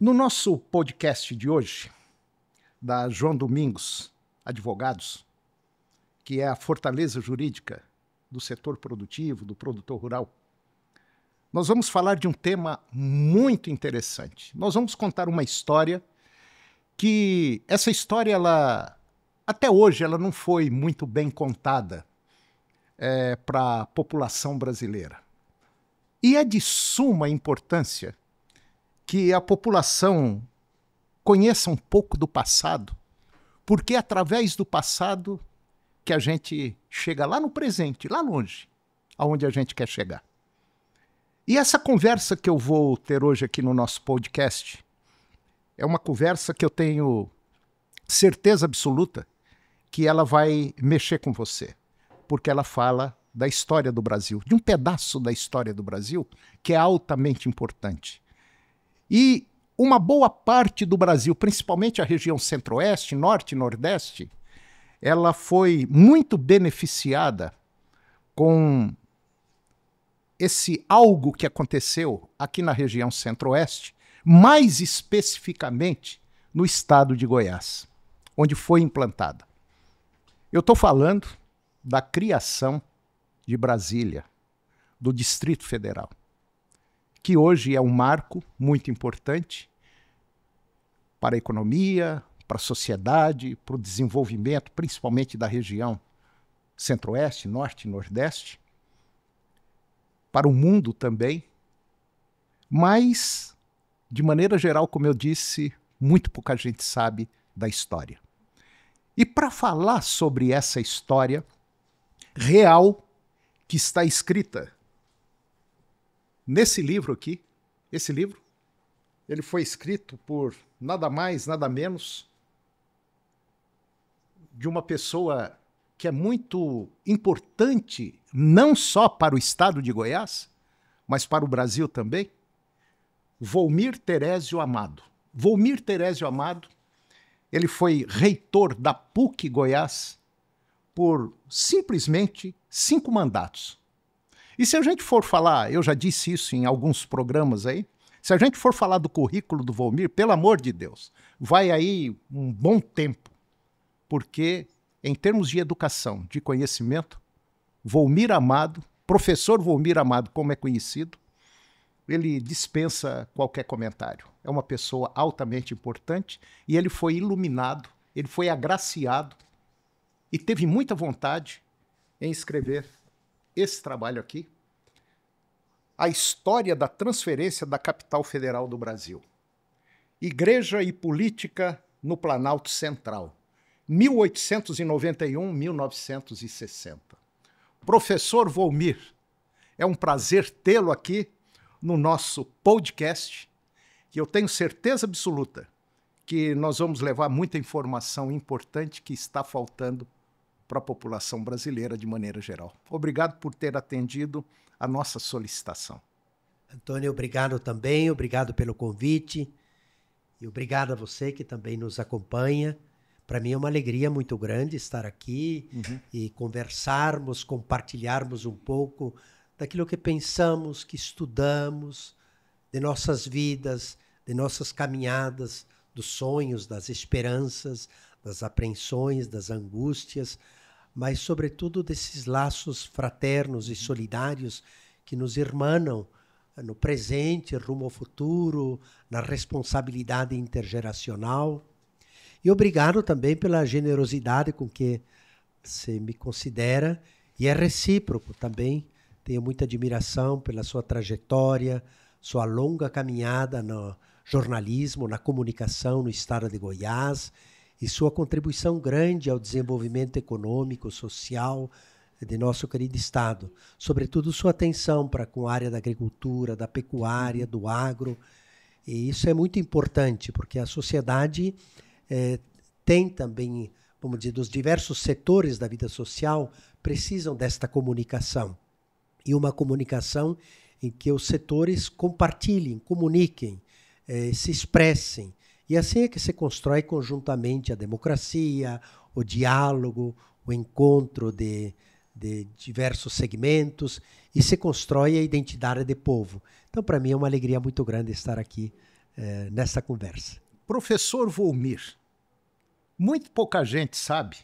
No nosso podcast de hoje, da João Domingos Advogados, que é a fortaleza jurídica do setor produtivo, do produtor rural, nós vamos falar de um tema muito interessante. Nós vamos contar uma história que, essa história, até hoje, ela não foi muito bem contada para a população brasileira. E é de suma importância que a população conheça um pouco do passado, porque é através do passado que a gente chega lá no presente, lá longe, aonde a gente quer chegar. E essa conversa que eu vou ter hoje aqui no nosso podcast é uma conversa que eu tenho certeza absoluta que ela vai mexer com você, porque ela fala da história do Brasil, de um pedaço da história do Brasil que é altamente importante. E uma boa parte do Brasil, principalmente a região centro-oeste, norte e nordeste, ela foi muito beneficiada com esse algo que aconteceu aqui na região centro-oeste, mais especificamente no estado de Goiás, onde foi implantada. Eu estou falando da criação de Brasília, do Distrito Federal, que hoje é um marco muito importante para a economia, para a sociedade, para o desenvolvimento, principalmente da região centro-oeste, norte e nordeste, para o mundo também, mas, de maneira geral, como eu disse, muito pouca gente sabe da história. E para falar sobre essa história real que está escrita nesse livro aqui, esse livro, ele foi escrito por nada mais, nada menos de uma pessoa que é muito importante, não só para o estado de Goiás, mas para o Brasil também, Volmir Terézio Amado. Volmir Terézio Amado, ele foi reitor da PUC Goiás por simplesmente 5 mandatos. E se a gente for falar, eu já disse isso em alguns programas aí, se a gente for falar do currículo do Volmir, pelo amor de Deus, vai aí um bom tempo, porque em termos de educação, de conhecimento, Volmir Amado, professor Volmir Amado, como é conhecido, ele dispensa qualquer comentário. É uma pessoa altamente importante e ele foi iluminado, ele foi agraciado e teve muita vontade em escrever esse trabalho aqui, A História da Transferência da Capital Federal do Brasil. Igreja e Política no Planalto Central, 1891-1960. Professor Volmir, é um prazer tê-lo aqui no nosso podcast, que eu tenho certeza absoluta que nós vamos levar muita informação importante que está faltando para a população brasileira de maneira geral. Obrigado por ter atendido a nossa solicitação. Antônio, obrigado também, obrigado pelo convite e obrigado a você que também nos acompanha. Para mim é uma alegria muito grande estar aqui e conversarmos, compartilharmos um pouco daquilo que pensamos, que estudamos, de nossas vidas, de nossas caminhadas, dos sonhos, das esperanças, das apreensões, das angústias, mas sobretudo desses laços fraternos e solidários que nos irmanam no presente, rumo ao futuro, na responsabilidade intergeracional. E obrigado também pela generosidade com que você me considera, e é recíproco também. Tenho muita admiração pela sua trajetória, sua longa caminhada no jornalismo, na comunicação no estado de Goiás, e sua contribuição grande ao desenvolvimento econômico, social de nosso querido estado. Sobretudo sua atenção para com a área da agricultura, da pecuária, do agro. E isso é muito importante, porque a sociedade tem também, vamos dizer, dos diversos setores da vida social, precisam desta comunicação. E uma comunicação em que os setores compartilhem, comuniquem, se expressem. E assim é que se constrói conjuntamente a democracia, o diálogo, o encontro de diversos segmentos e se constrói a identidade de povo. Então, para mim, é uma alegria muito grande estar aqui nessa conversa. Professor Volmir, muito pouca gente sabe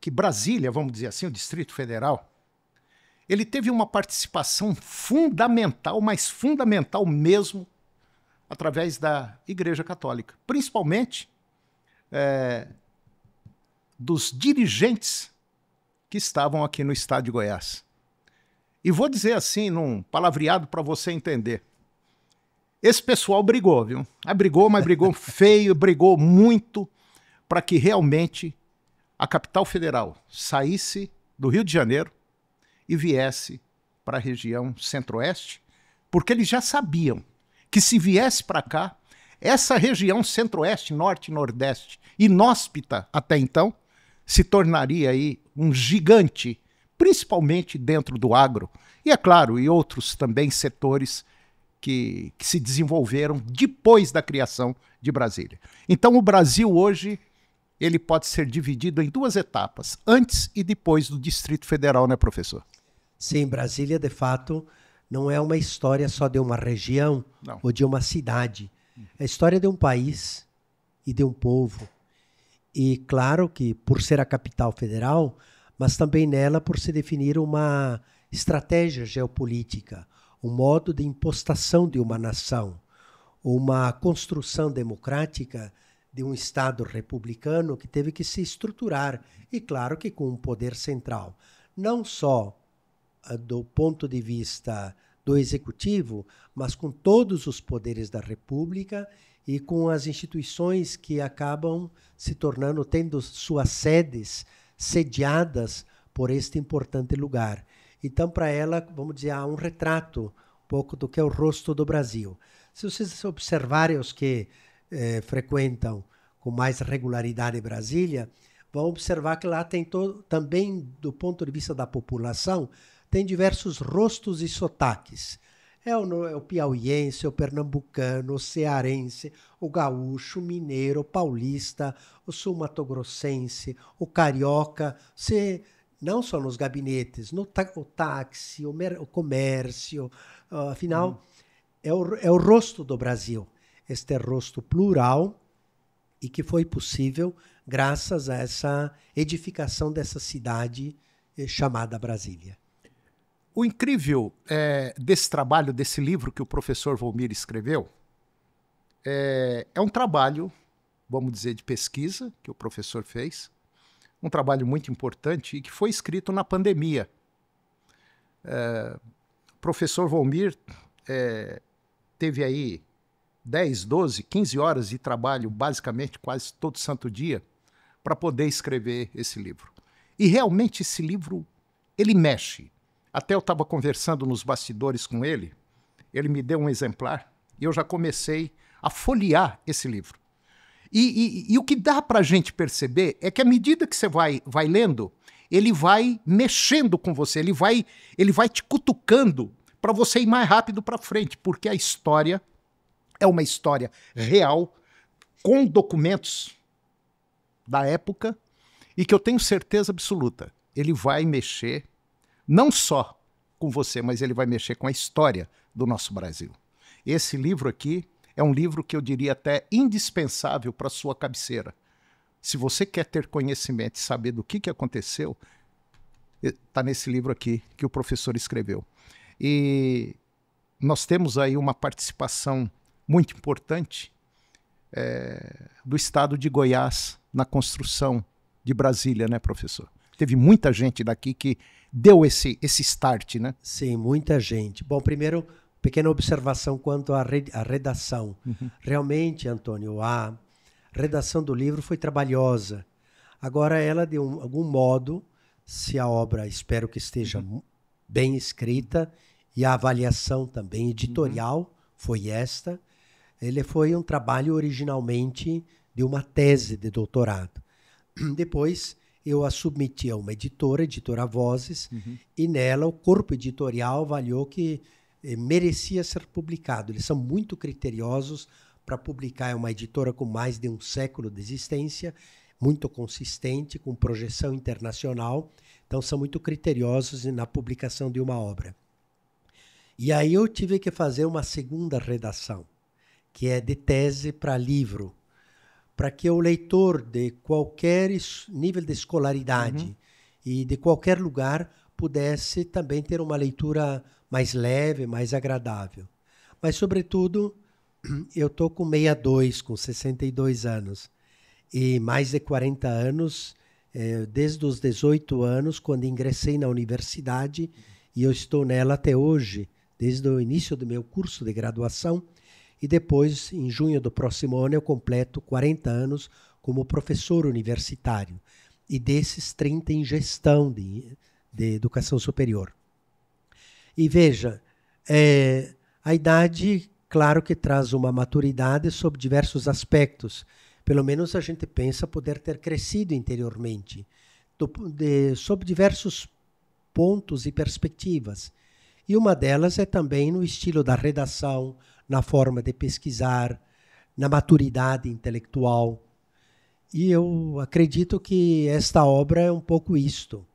que Brasília, vamos dizer assim, o Distrito Federal, ele teve uma participação fundamental, mas fundamental mesmo, através da Igreja Católica, principalmente dos dirigentes que estavam aqui no estado de Goiás. E vou dizer assim, num palavreado para você entender. Esse pessoal brigou, viu? Brigou, mas brigou feio, brigou muito para que realmente a capital federal saísse do Rio de Janeiro e viesse para a região centro-oeste, porque eles já sabiam que se viesse para cá, essa região centro-oeste, norte e nordeste, inóspita até então, se tornaria aí um gigante, principalmente dentro do agro, e é claro, e outros também setores que se desenvolveram depois da criação de Brasília. Então o Brasil hoje, ele pode ser dividido em duas etapas, antes e depois do Distrito Federal, né, professor? Sim, Brasília, de fato, não é uma história só de uma região ou de uma cidade. É a história de um país e de um povo. E claro que por ser a capital federal, mas também nela por se definir uma estratégia geopolítica, um modo de impostação de uma nação, uma construção democrática de um Estado republicano que teve que se estruturar, e claro que com um poder central, não só do ponto de vista do executivo, mas com todos os poderes da República e com as instituições que acabam se tornando, tendo suas sedes sediadas por este importante lugar. Então, para ela, vamos dizer, há um retrato um pouco do que é o rosto do Brasil. Se vocês observarem os que frequentam com mais regularidade Brasília, vão observar que lá tem também, do ponto de vista da população, tem diversos rostos e sotaques. É o piauiense, o pernambucano, o cearense, o gaúcho, o mineiro, o paulista, o sul-mato-grossense, o carioca. Não só nos gabinetes, o táxi, o comércio, afinal, é o rosto do Brasil. Este rosto plural e que foi possível graças a essa edificação dessa cidade chamada Brasília. O incrível desse trabalho, desse livro que o professor Volmir escreveu, é um trabalho, vamos dizer, de pesquisa que o professor fez, um trabalho muito importante e que foi escrito na pandemia. O professor Volmir teve aí 10, 12, 15 horas de trabalho, basicamente quase todo santo dia, para poder escrever esse livro. E realmente esse livro, ele mexe. Até eu estava conversando nos bastidores com ele, ele me deu um exemplar e eu já comecei a folhear esse livro. E o que dá para a gente perceber é que à medida que você vai lendo, ele vai mexendo com você, ele vai te cutucando para você ir mais rápido para frente, porque a história é uma história real, com documentos da época, e que eu tenho certeza absoluta, ele vai mexer não só com você, mas ele vai mexer com a história do nosso Brasil. Esse livro aqui é um livro que eu diria até indispensável para sua cabeceira. Se você quer ter conhecimento e saber do que aconteceu, está nesse livro aqui que o professor escreveu. E nós temos aí uma participação muito importante do estado de Goiás na construção de Brasília, né, professor? Teve muita gente daqui que deu esse start, né? Sim, muita gente. Bom, primeiro, pequena observação quanto à redação. Realmente, Antônio, a redação do livro foi trabalhosa. Agora, ela, de algum modo, se a obra, espero que esteja bem escrita, e a avaliação também editorial foi esta, ele foi um trabalho originalmente de uma tese de doutorado. Depois, eu a submeti a uma editora Vozes, e nela o corpo editorial avaliou que merecia ser publicado. Eles são muito criteriosos para publicar, é uma editora com mais de um século de existência, muito consistente, com projeção internacional, então são muito criteriosos na publicação de uma obra. E aí eu tive que fazer uma segunda redação, que é de tese para livro, para que o leitor de qualquer nível de escolaridade e de qualquer lugar pudesse também ter uma leitura mais leve, mais agradável. Mas, sobretudo, eu estou com 62, com 62 anos. E mais de 40 anos, desde os 18 anos, quando ingressei na universidade, e eu estou nela até hoje, desde o início do meu curso de graduação, e depois, em junho do próximo ano, eu completo 40 anos como professor universitário, e desses 30 em gestão de educação superior. E veja, a idade, claro que traz uma maturidade sob diversos aspectos. Pelo menos a gente pensa poder ter crescido interiormente, sob diversos pontos e perspectivas. E uma delas é também no estilo da redação, na forma de pesquisar, na maturidade intelectual. E eu acredito que esta obra é um pouco isto.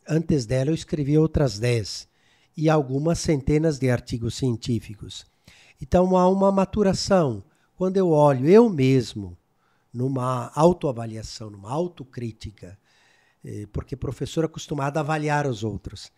Antes dela eu escrevi outras 10 e algumas centenas de artigos científicos. Então há uma maturação. Quando eu olho eu mesmo, numa autoavaliação, numa autocrítica, porque o professor é acostumado a avaliar os outros.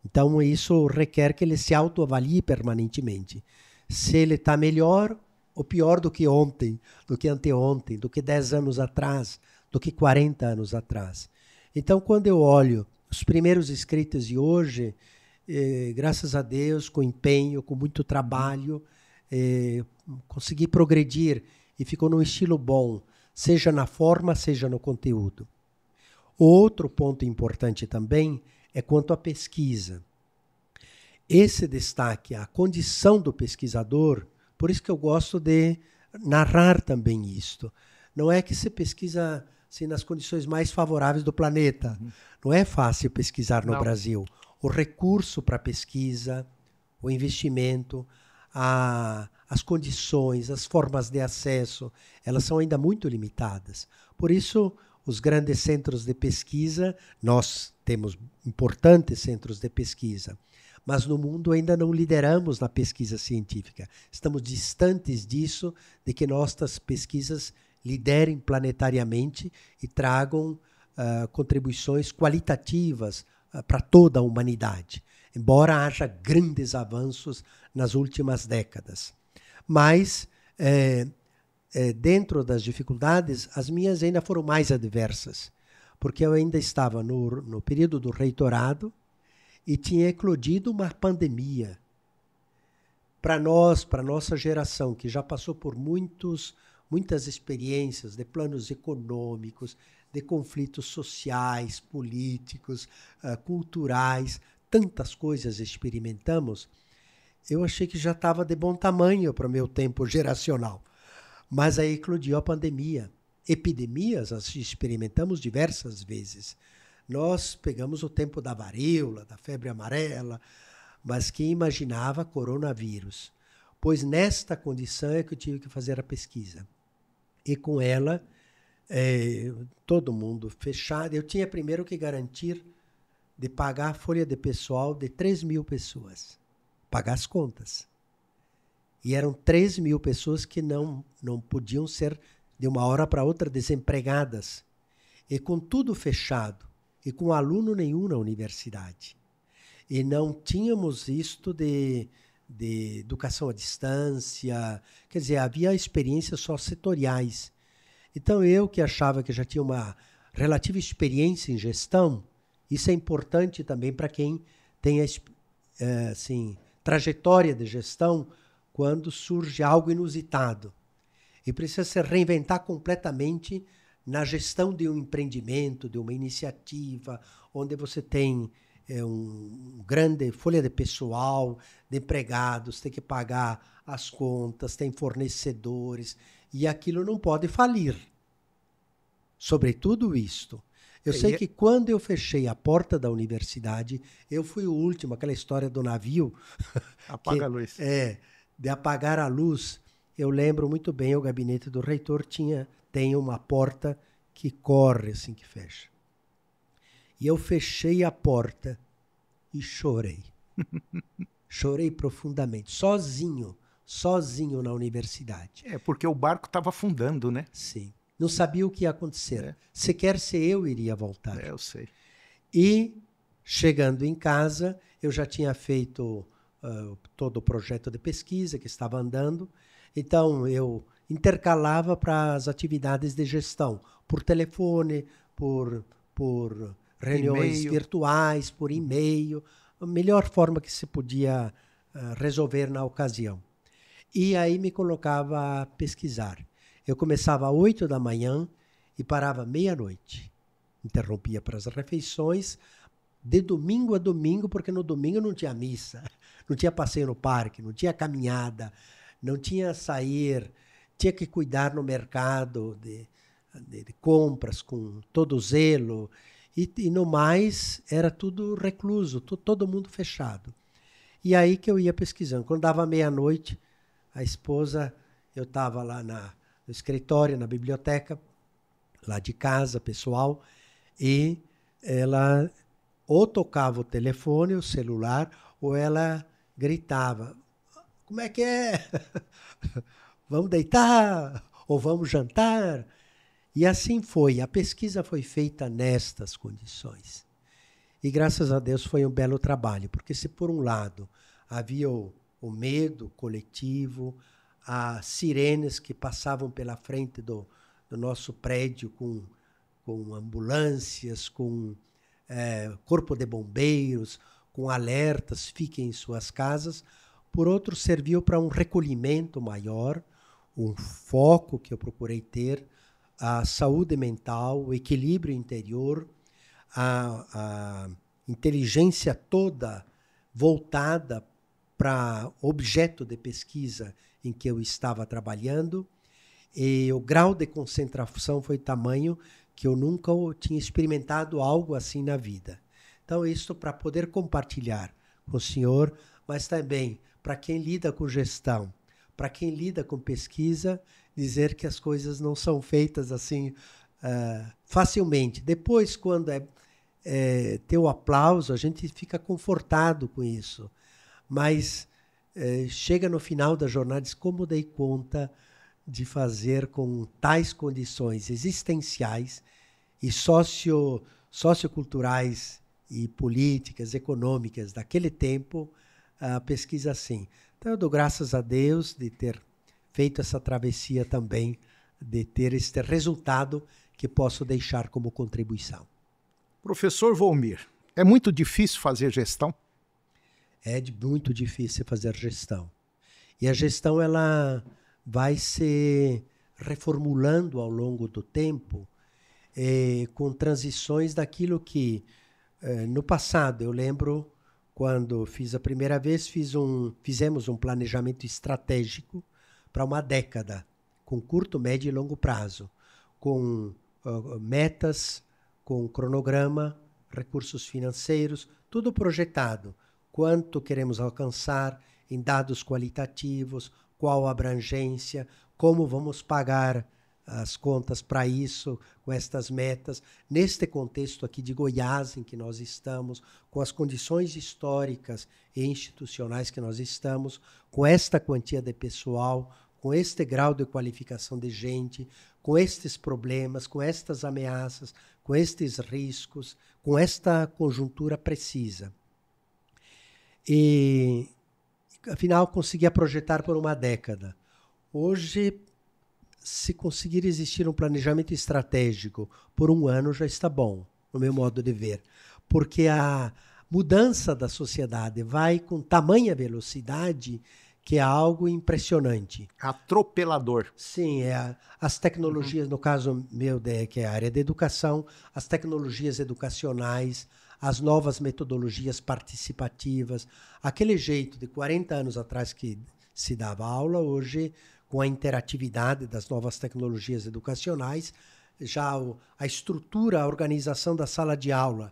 Então isso requer que ele se autoavalie permanentemente. Se ele está melhor ou pior do que ontem, do que anteontem, do que 10 anos atrás, do que 40 anos atrás. Então, quando eu olho os primeiros escritos de hoje, graças a Deus, com empenho, com muito trabalho, consegui progredir e ficou num estilo bom, seja na forma, seja no conteúdo. Outro ponto importante também é quanto à pesquisa. Esse destaque, a condição do pesquisador, por isso que eu gosto de narrar também isto. Não é que se pesquisa assim, nas condições mais favoráveis do planeta. Não é fácil pesquisar no Brasil. O recurso para a pesquisa, o investimento, as condições, as formas de acesso, elas são ainda muito limitadas. Por isso, os grandes centros de pesquisa, nós temos importantes centros de pesquisa, mas no mundo ainda não lideramos na pesquisa científica. Estamos distantes disso, de que nossas pesquisas liderem planetariamente e tragam contribuições qualitativas para toda a humanidade, embora haja grandes avanços nas últimas décadas. Mas, dentro das dificuldades, as minhas ainda foram mais adversas, porque eu ainda estava no período do reitorado, e tinha eclodido uma pandemia. Para nós, para a nossa geração, que já passou por muitas experiências de planos econômicos, de conflitos sociais, políticos, culturais, tantas coisas experimentamos, eu achei que já estava de bom tamanho para o meu tempo geracional. Mas aí eclodiu a pandemia. Epidemias as experimentamos diversas vezes. Nós pegamos o tempo da varíola, da febre amarela, mas quem imaginava coronavírus? Pois nesta condição é que eu tive que fazer a pesquisa. E com ela, todo mundo fechado. Eu tinha primeiro que garantir de pagar a folha de pessoal de 3.000 pessoas. Pagar as contas. E eram 3.000 pessoas que não podiam ser, de uma hora para outra, desempregadas. E com tudo fechado. E com aluno nenhum na universidade. E não tínhamos isto de educação à distância, quer dizer, havia experiências só setoriais. Então eu que achava que já tinha uma relativa experiência em gestão, isso é importante também para quem tem trajetória de gestão quando surge algo inusitado. E precisa se reinventar completamente na gestão de um empreendimento, de uma iniciativa, onde você tem uma grande folha de pessoal, de empregados, tem que pagar as contas, tem fornecedores, e aquilo não pode falir. Sobretudo isto. Eu sei que quando eu fechei a porta da universidade, eu fui o último, aquela história do navio. Apaga a luz. De apagar a luz. Eu lembro muito bem, o gabinete do reitor tem uma porta que corre assim que fecha. E eu fechei a porta e chorei. Chorei profundamente, sozinho na universidade. Porque o barco estava afundando, né? Sim. Não sabia o que ia acontecer. Sequer se eu iria voltar. Eu sei. E, chegando em casa, eu já tinha feito todo o projeto de pesquisa que estava andando. Então, eu intercalava para as atividades de gestão, por telefone, por reuniões virtuais, por e-mail, a melhor forma que se podia resolver na ocasião. E aí me colocava a pesquisar. Eu começava às 8 da manhã e parava meia-noite. Interrompia para as refeições, de domingo a domingo, porque no domingo não tinha missa, não tinha passeio no parque, não tinha caminhada, não tinha sair, tinha que cuidar no mercado de compras com todo zelo. E no mais, era tudo recluso, todo mundo fechado. E aí que eu ia pesquisando. Quando dava meia-noite, a esposa, eu estava lá no escritório, na biblioteca, lá de casa, pessoal, e ela ou tocava o telefone, o celular, ou ela gritava, como é que é? Vamos deitar? Ou vamos jantar? E assim foi. A pesquisa foi feita nestas condições. E graças a Deus foi um belo trabalho, porque se por um lado havia o medo coletivo, as sirenes que passavam pela frente do nosso prédio com ambulâncias, com corpo de bombeiros, com alertas, fiquem em suas casas. Por outro, serviu para um recolhimento maior, um foco que eu procurei ter, a saúde mental, o equilíbrio interior, a inteligência toda voltada para objeto de pesquisa em que eu estava trabalhando, e o grau de concentração foi tamanho que eu nunca tinha experimentado algo assim na vida. Então, isso para poder compartilhar com o senhor, mas também para quem lida com gestão, para quem lida com pesquisa, dizer que as coisas não são feitas assim facilmente. Depois, quando ter o aplauso, a gente fica confortado com isso. Mas chega no final da jornada e diz, como dei conta de fazer com tais condições existenciais e socioculturais e políticas, econômicas daquele tempo, a pesquisa assim. Então eu dou graças a Deus de ter feito essa travessia também, de ter este resultado que posso deixar como contribuição. Professor Volmir, é muito difícil fazer gestão? É muito difícil fazer gestão. E a gestão ela vai se reformulando ao longo do tempo, com transições daquilo que, no passado, eu lembro, quando fiz a primeira vez, fizemos um planejamento estratégico para uma década, com curto, médio e longo prazo, com metas, com cronograma, recursos financeiros, tudo projetado. Quanto queremos alcançar em dados qualitativos, qual a abrangência, como vamos pagar as contas para isso, com estas metas, neste contexto aqui de Goiás em que nós estamos, com as condições históricas e institucionais que nós estamos, com esta quantia de pessoal, com este grau de qualificação de gente, com estes problemas, com estas ameaças, com estes riscos, com esta conjuntura precisa. E, afinal, conseguia projetar por uma década. Hoje, se conseguir existir um planejamento estratégico por um ano, já está bom, no meu modo de ver. Porque a mudança da sociedade vai com tamanha velocidade que é algo impressionante. Atropelador. Sim, as tecnologias, no caso meu, que é a área da educação, as tecnologias educacionais, as novas metodologias participativas, aquele jeito de 40 anos atrás que se dava aula, hoje, com a interatividade das novas tecnologias educacionais, já a estrutura, a organização da sala de aula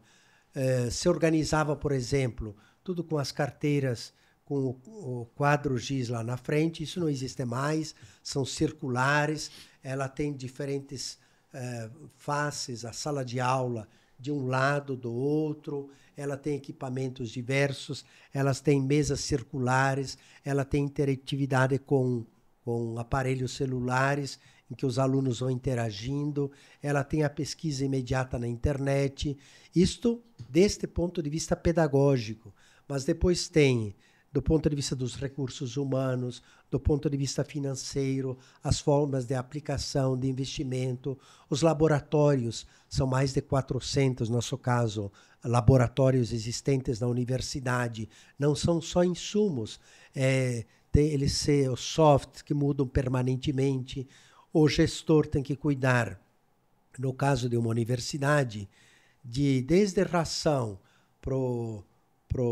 se organizava, por exemplo, tudo com as carteiras, com o quadro giz lá na frente, isso não existe mais, são circulares, ela tem diferentes faces, a sala de aula de um lado, do outro, ela tem equipamentos diversos, elas têm mesas circulares, ela tem interatividade com aparelhos celulares, em que os alunos vão interagindo, ela tem a pesquisa imediata na internet, isto deste ponto de vista pedagógico, mas depois tem, do ponto de vista dos recursos humanos, do ponto de vista financeiro, as formas de aplicação, de investimento, os laboratórios, são mais de 400, no nosso caso, laboratórios existentes na universidade, não são só insumos, eles são soft, que mudam permanentemente, o gestor tem que cuidar, no caso de uma universidade, desde ração pro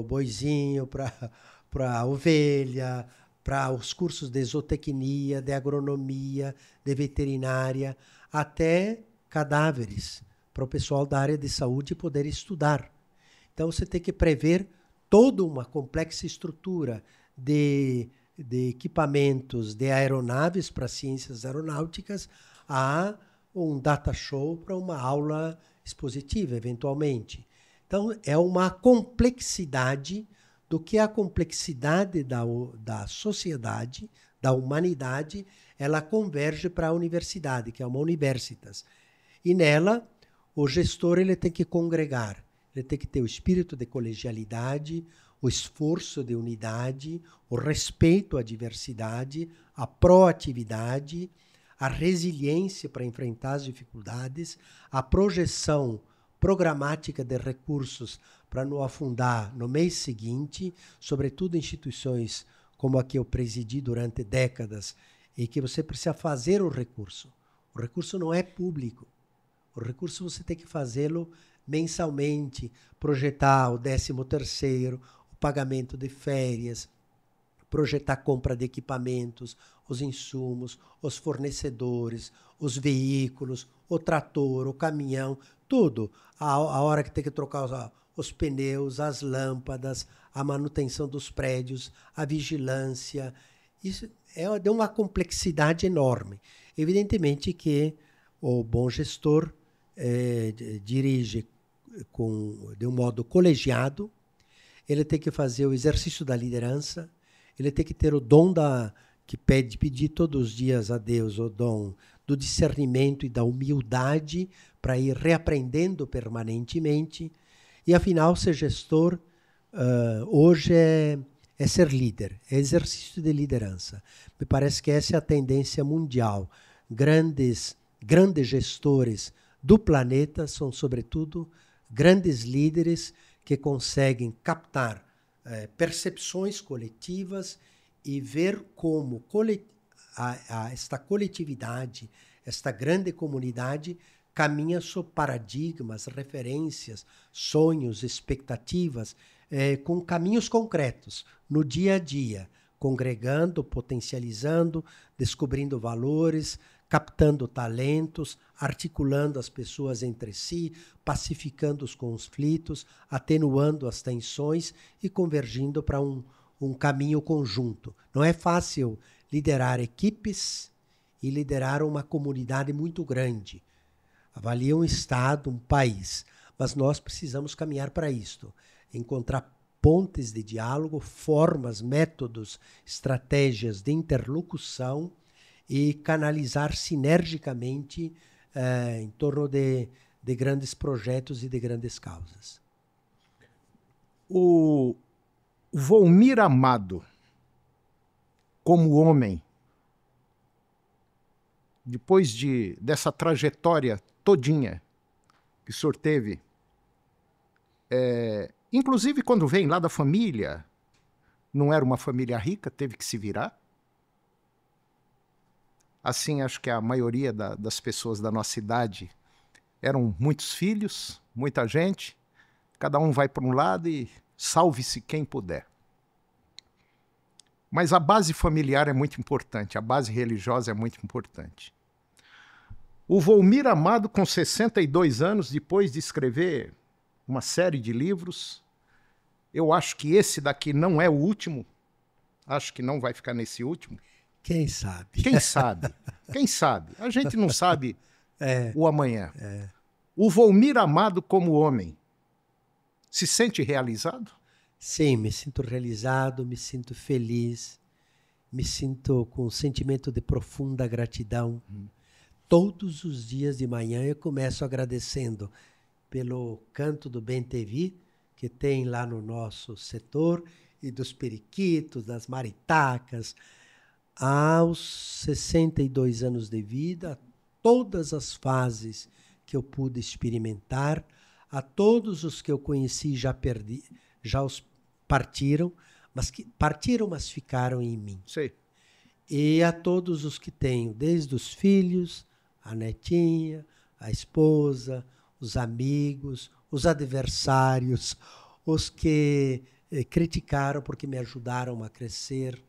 boizinho, para a ovelha, para os cursos de zootecnia, de agronomia, de veterinária, até cadáveres, para o pessoal da área de saúde poder estudar. Então você tem que prever toda uma complexa estrutura de equipamentos, de aeronaves para ciências aeronáuticas, a um data show para uma aula expositiva, eventualmente. Então, é uma complexidade do que a complexidade da sociedade, da humanidade, ela converge para a universidade, que é uma universitas. E nela, o gestor ele tem que congregar, ele tem que ter o espírito de colegialidade, o esforço de unidade, o respeito à diversidade, a proatividade, a resiliência para enfrentar as dificuldades, a projeção programática de recursos para não afundar no mês seguinte, sobretudo instituições como a que eu presidi durante décadas, e que você precisa fazer o recurso. O recurso não é público. O recurso você tem que fazê-lo mensalmente, projetar o 13º, o pagamento de férias, projetar a compra de equipamentos, os insumos, os fornecedores, os veículos, o trator, o caminhão, tudo. A hora que tem que trocar os pneus, as lâmpadas, a manutenção dos prédios, a vigilância. Isso é de uma complexidade enorme. Evidentemente que o bom gestor dirige de um modo colegiado, ele tem que fazer o exercício da liderança, ele tem que ter o dom que pedir todos os dias a Deus, o dom do discernimento e da humildade para ir reaprendendo permanentemente. E, afinal, ser gestor hoje é ser líder, é exercício de liderança. Me parece que essa é a tendência mundial. Grandes gestores do planeta são, sobretudo, grandes líderes que conseguem captar percepções coletivas e ver como esta coletividade, esta grande comunidade, caminha sob paradigmas, referências, sonhos, expectativas, com caminhos concretos, no dia a dia, congregando, potencializando, descobrindo valores, captando talentos, articulando as pessoas entre si, pacificando os conflitos, atenuando as tensões e convergindo para um caminho conjunto. Não é fácil liderar equipes e liderar uma comunidade muito grande. Avalia um estado, um país, mas nós precisamos caminhar para isto, encontrar pontes de diálogo, formas, métodos, estratégias de interlocução e canalizar sinergicamente em torno de grandes projetos e de grandes causas. O Volmir Amado, como homem, depois dessa trajetória todinha que o senhor teve, inclusive quando vem lá da família, não era uma família rica, teve que se virar. Assim, acho que a maioria das pessoas da nossa idade eram muitos filhos, muita gente, cada um vai para um lado e salve-se quem puder. Mas a base familiar é muito importante, a base religiosa é muito importante. O Volmir Amado, com 62 anos, depois de escrever uma série de livros, eu acho que esse daqui não é o último, acho que não vai ficar nesse último. Quem sabe? Quem sabe? Quem sabe? A gente não sabe o amanhã. O Volmir Amado como homem. Se sente realizado? Sim, me sinto realizado, me sinto feliz, me sinto com um sentimento de profunda gratidão. Todos os dias de manhã eu começo agradecendo pelo canto do Bem-TV, que tem lá no nosso setor, e dos periquitos, das maritacas. Aos 62 anos de vida, todas as fases que eu pude experimentar, a todos os que eu conheci já perdi, já os partiram, mas ficaram em mim. Sei. E a todos os que tenho, desde os filhos, a netinha, a esposa, os amigos, os adversários, os que criticaram porque me ajudaram a crescer.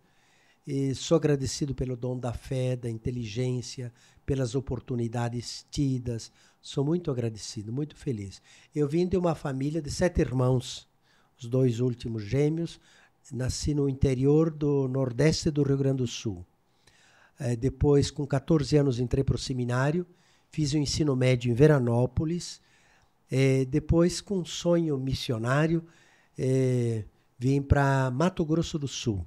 E sou agradecido pelo dom da fé, da inteligência, pelas oportunidades tidas. Sou muito agradecido, muito feliz. Eu vim de uma família de 7 irmãos, os 2 últimos gêmeos. Nasci no interior do Nordeste do Rio Grande do Sul. Depois, com 14 anos, entrei para o seminário, fiz o ensino médio em Veranópolis. Depois, com um sonho missionário, vim para Mato Grosso do Sul.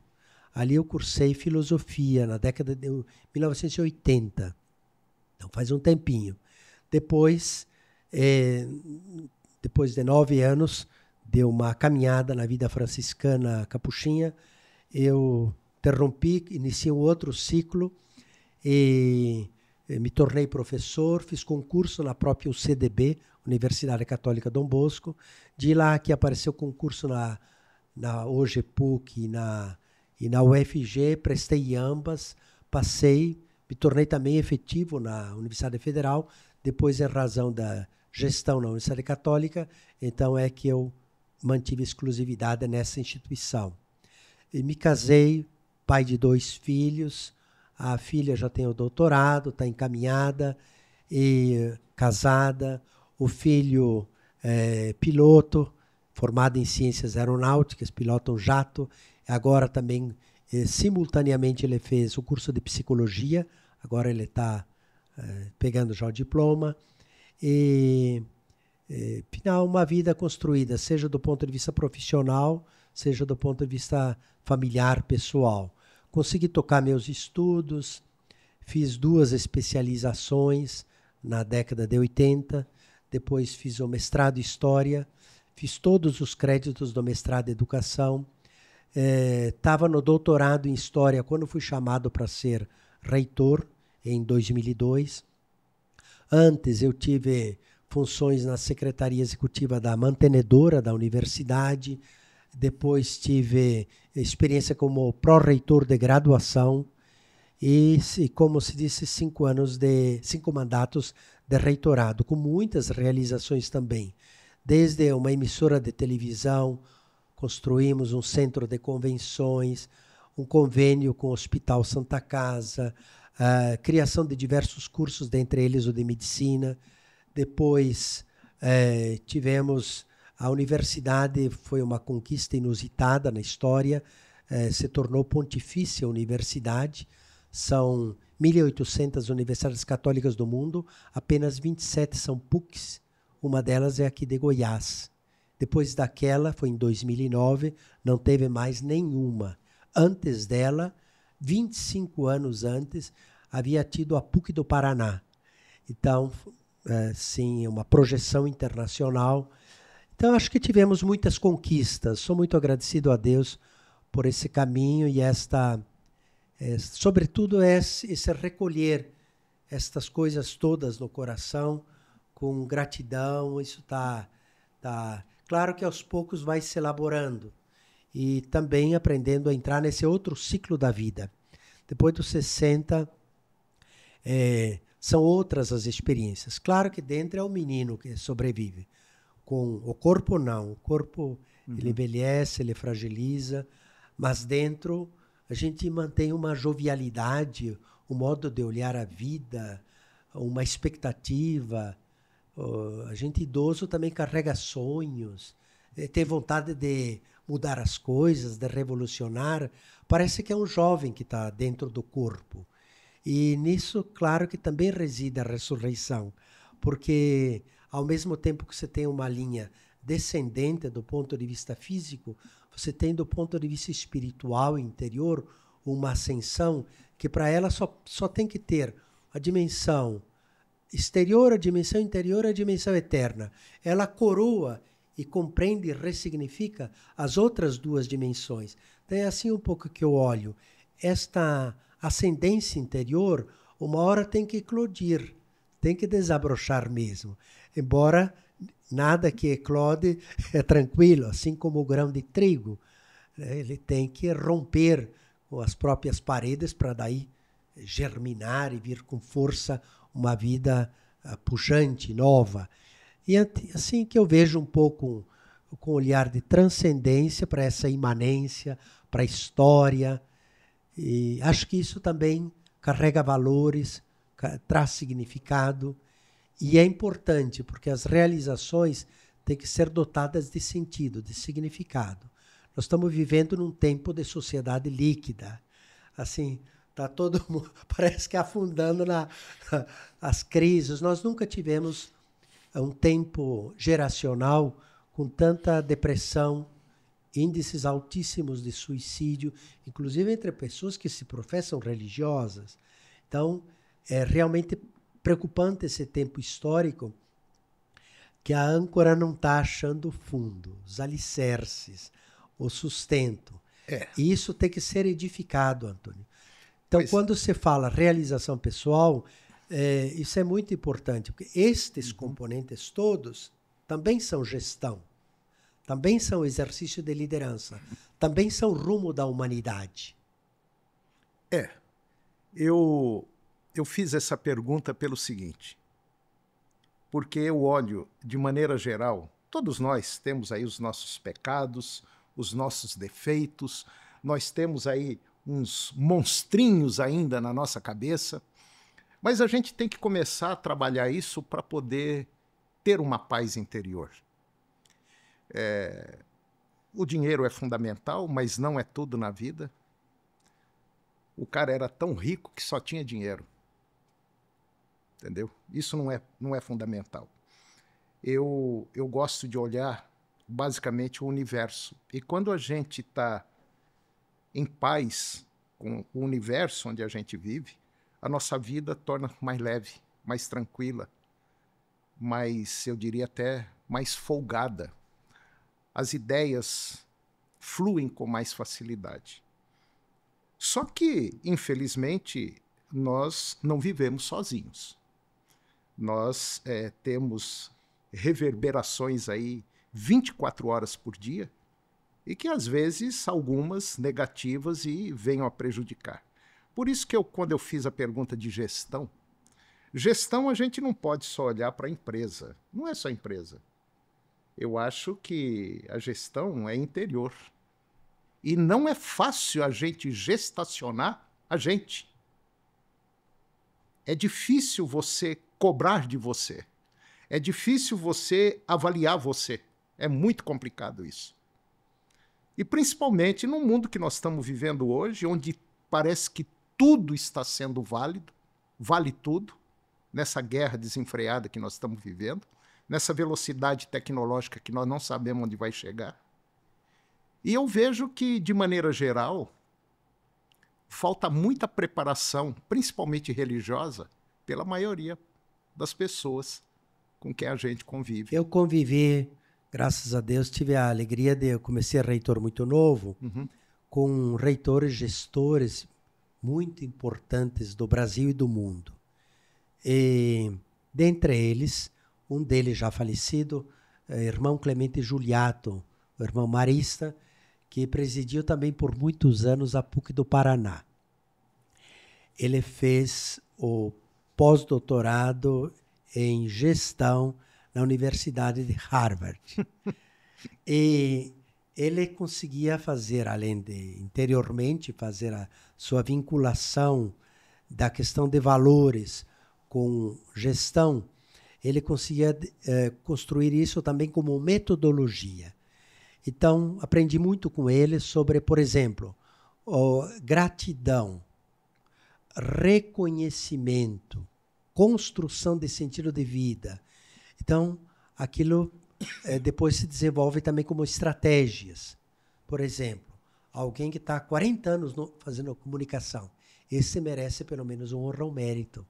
Ali eu cursei filosofia na década de 1980. Então faz um tempinho. Depois de 9 anos, de uma caminhada na vida franciscana capuchinha, eu interrompi, iniciei um outro ciclo e me tornei professor, fiz concurso na própria UCDB, Universidade Católica Dom Bosco. De lá que apareceu concurso na hoje PUC e na UFG, prestei ambas, passei, me tornei também efetivo na Universidade Federal, depois, em razão da gestão na Universidade Católica, então é que eu mantive exclusividade nessa instituição. E me casei, pai de 2 filhos, a filha já tem o doutorado, está encaminhada, e casada, o filho piloto, formado em ciências aeronáuticas, pilota um jato. Agora também, simultaneamente, ele fez o curso de psicologia. Agora ele está pegando já o diploma. E, final, uma vida construída, seja do ponto de vista profissional, seja do ponto de vista familiar, pessoal. Consegui tocar meus estudos, fiz 2 especializações na década de 80, depois fiz o mestrado em História, fiz todos os créditos do mestrado em Educação. Estava no doutorado em História quando fui chamado para ser reitor, em 2002. Antes eu tive funções na Secretaria Executiva da mantenedora da universidade, depois tive experiência como pró-reitor de graduação e, como se disse, 5 mandatos de reitorado, com muitas realizações também. Desde uma emissora de televisão, construímos um centro de convenções, um convênio com o Hospital Santa Casa, a criação de diversos cursos, dentre eles o de medicina. Depois tivemos a universidade, foi uma conquista inusitada na história, se tornou Pontifícia Universidade. São 1.800 universidades católicas do mundo, apenas 27 são PUCs, uma delas é aqui de Goiás. Depois daquela, foi em 2009, não teve mais nenhuma. Antes dela, 25 anos antes, havia tido a PUC do Paraná. Então, sim, uma projeção internacional. Então, acho que tivemos muitas conquistas. Sou muito agradecido a Deus por esse caminho e sobretudo, esse recolher estas coisas todas no coração com gratidão. Isso está... Claro que aos poucos vai se elaborando e também aprendendo a entrar nesse outro ciclo da vida. Depois dos 60, são outras as experiências. Claro que dentro é o menino que sobrevive. Com o corpo, não. O corpo, ele envelhece, ele fragiliza, mas dentro a gente mantém uma jovialidade, um modo de olhar a vida, uma expectativa. A gente idoso também carrega sonhos, tem vontade de mudar as coisas, de revolucionar. Parece que é um jovem que está dentro do corpo. E nisso, claro que também reside a ressurreição, porque ao mesmo tempo que você tem uma linha descendente do ponto de vista físico, você tem do ponto de vista espiritual, interior, uma ascensão que para ela só tem que ter a dimensão exterior, a dimensão interior, a dimensão eterna. Ela coroa e compreende e ressignifica as outras duas dimensões. Então é assim um pouco que eu olho. Esta ascendência interior, uma hora tem que eclodir, tem que desabrochar mesmo. Embora nada que eclode é tranquilo, assim como o grão de trigo. Ele tem que romper com as próprias paredes para daí germinar e vir com força uma vida pujante, nova. E assim que eu vejo um pouco com um olhar de transcendência para essa imanência, para a história. E acho que isso também carrega valores, traz significado. E é importante, porque as realizações têm que ser dotadas de sentido, de significado. Nós estamos vivendo num tempo de sociedade líquida. Assim, está todo mundo, parece que afundando as crises. Nós nunca tivemos um tempo geracional com tanta depressão, índices altíssimos de suicídio, inclusive entre pessoas que se professam religiosas. Então, é realmente preocupante esse tempo histórico, que a âncora não está achando fundo, os alicerces, o sustento. E isso tem que ser edificado, Antônio. Então, quando você fala realização pessoal, isso é muito importante, porque estes componentes todos também são gestão, também são exercício de liderança, também são rumo da humanidade. Eu fiz essa pergunta pelo seguinte, porque eu olho, de maneira geral, todos nós temos aí os nossos pecados, os nossos defeitos, nós temos aí uns monstrinhos ainda na nossa cabeça, mas a gente tem que começar a trabalhar isso para poder ter uma paz interior. O dinheiro é fundamental, mas não é tudo na vida. O cara era tão rico que só tinha dinheiro. Entendeu? Isso não é fundamental. Eu gosto de olhar basicamente o universo. E quando a gente está em paz com o universo onde a gente vive, a nossa vida torna mais leve, mais tranquila, mais, eu diria até, mais folgada. As ideias fluem com mais facilidade. Só que, infelizmente, nós não vivemos sozinhos. Nós temos reverberações aí 24 horas por dia e que, às vezes, algumas negativas e venham a prejudicar. Por isso que quando eu fiz a pergunta de gestão a gente não pode só olhar para a empresa. Não é só a empresa. Eu acho que a gestão é interior. E não é fácil a gente gestacionar a gente. É difícil você cobrar de você. É difícil você avaliar você. É muito complicado isso. E principalmente no mundo que nós estamos vivendo hoje, onde parece que tudo está sendo válido, vale tudo, nessa guerra desenfreada que nós estamos vivendo, nessa velocidade tecnológica que nós não sabemos onde vai chegar. E eu vejo que, de maneira geral, falta muita preparação, principalmente religiosa, pela maioria das pessoas com quem a gente convive. Eu convivi, graças a Deus, tive a alegria de... Eu comecei a reitor muito novo, com reitores, gestores muito importantes do Brasil e do mundo. E, dentre eles, um deles já falecido, irmão Clemente Juliato, o irmão marista, que presidiu também por muitos anos a PUC do Paraná. Ele fez o pós-doutorado em gestão na Universidade de Harvard. E ele conseguia fazer, além de interiormente fazer a sua vinculação da questão de valores com gestão, ele conseguia construir isso também como metodologia. Então, aprendi muito com ele sobre, por exemplo, gratidão, reconhecimento, construção de sentido de vida. Então, aquilo depois se desenvolve também como estratégias. Por exemplo, alguém que está há 40 anos fazendo comunicação, esse merece pelo menos um honra ao mérito,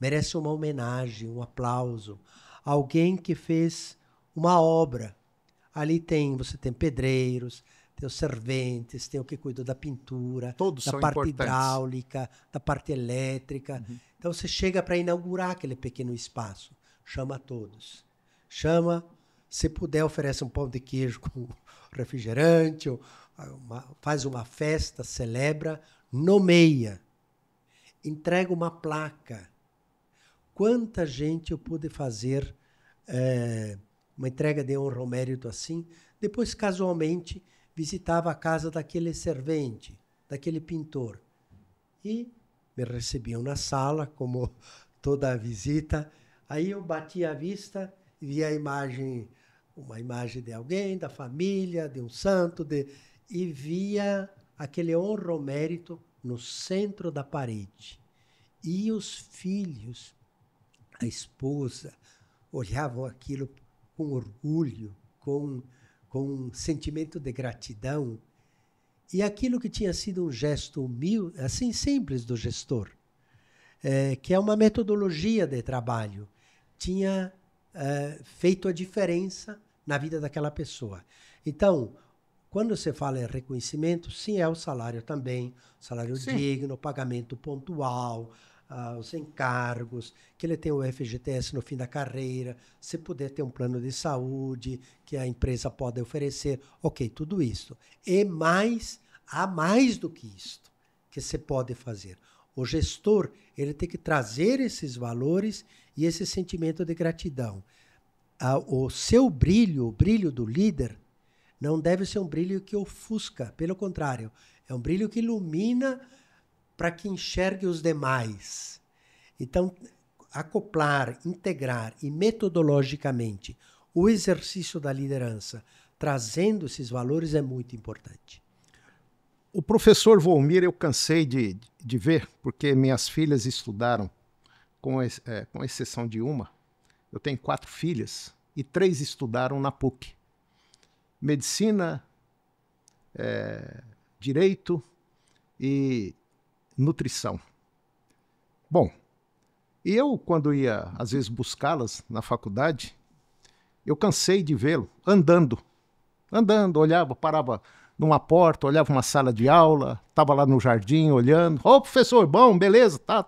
merece uma homenagem, um aplauso. Alguém que fez uma obra, ali você tem pedreiros, tem os serventes, tem o que cuida da pintura, todos da são parte importantes. hidráulica, da parte elétrica. Então você chega para inaugurar aquele pequeno espaço, chama todos. Chama, se puder, oferece um pão de queijo com refrigerante, ou faz uma festa, celebra, nomeia, entrega uma placa. Quanta gente eu pude fazer uma entrega de honra ao mérito assim, depois casualmente visitava a casa daquele servente, daquele pintor, e me recebiam na sala, como toda a visita. Aí eu batia a vista e via uma imagem de alguém, da família, de um santo, e via aquele honra ao mérito no centro da parede. E os filhos, a esposa, olhavam aquilo com orgulho, com um sentimento de gratidão. E aquilo que tinha sido um gesto humilde, assim simples do gestor, que é uma metodologia de trabalho, tinha feito a diferença na vida daquela pessoa. Então, quando você fala em reconhecimento, sim, é o salário também, salário digno, pagamento pontual, os encargos, que ele tem o FGTS no fim da carreira, se puder ter um plano de saúde que a empresa pode oferecer, ok, tudo isso. E há mais do que isto que você pode fazer. O gestor, ele tem que trazer esses valores e esse sentimento de gratidão. O seu brilho, o brilho do líder, não deve ser um brilho que ofusca, pelo contrário, é um brilho que ilumina para que enxergue os demais. Então, acoplar, integrar e metodologicamente o exercício da liderança, trazendo esses valores, é muito importante. O professor Volmir eu cansei de ver, porque minhas filhas estudaram, com exceção de uma. Eu tenho 4 filhas e 3 estudaram na PUC. Medicina, Direito e Nutrição. Bom, e eu, quando ia, às vezes, buscá-las na faculdade, eu cansei de vê-lo andando, olhava, parava numa porta, olhava uma sala de aula, estava lá no jardim olhando. Ô, professor, bom, beleza? Tá.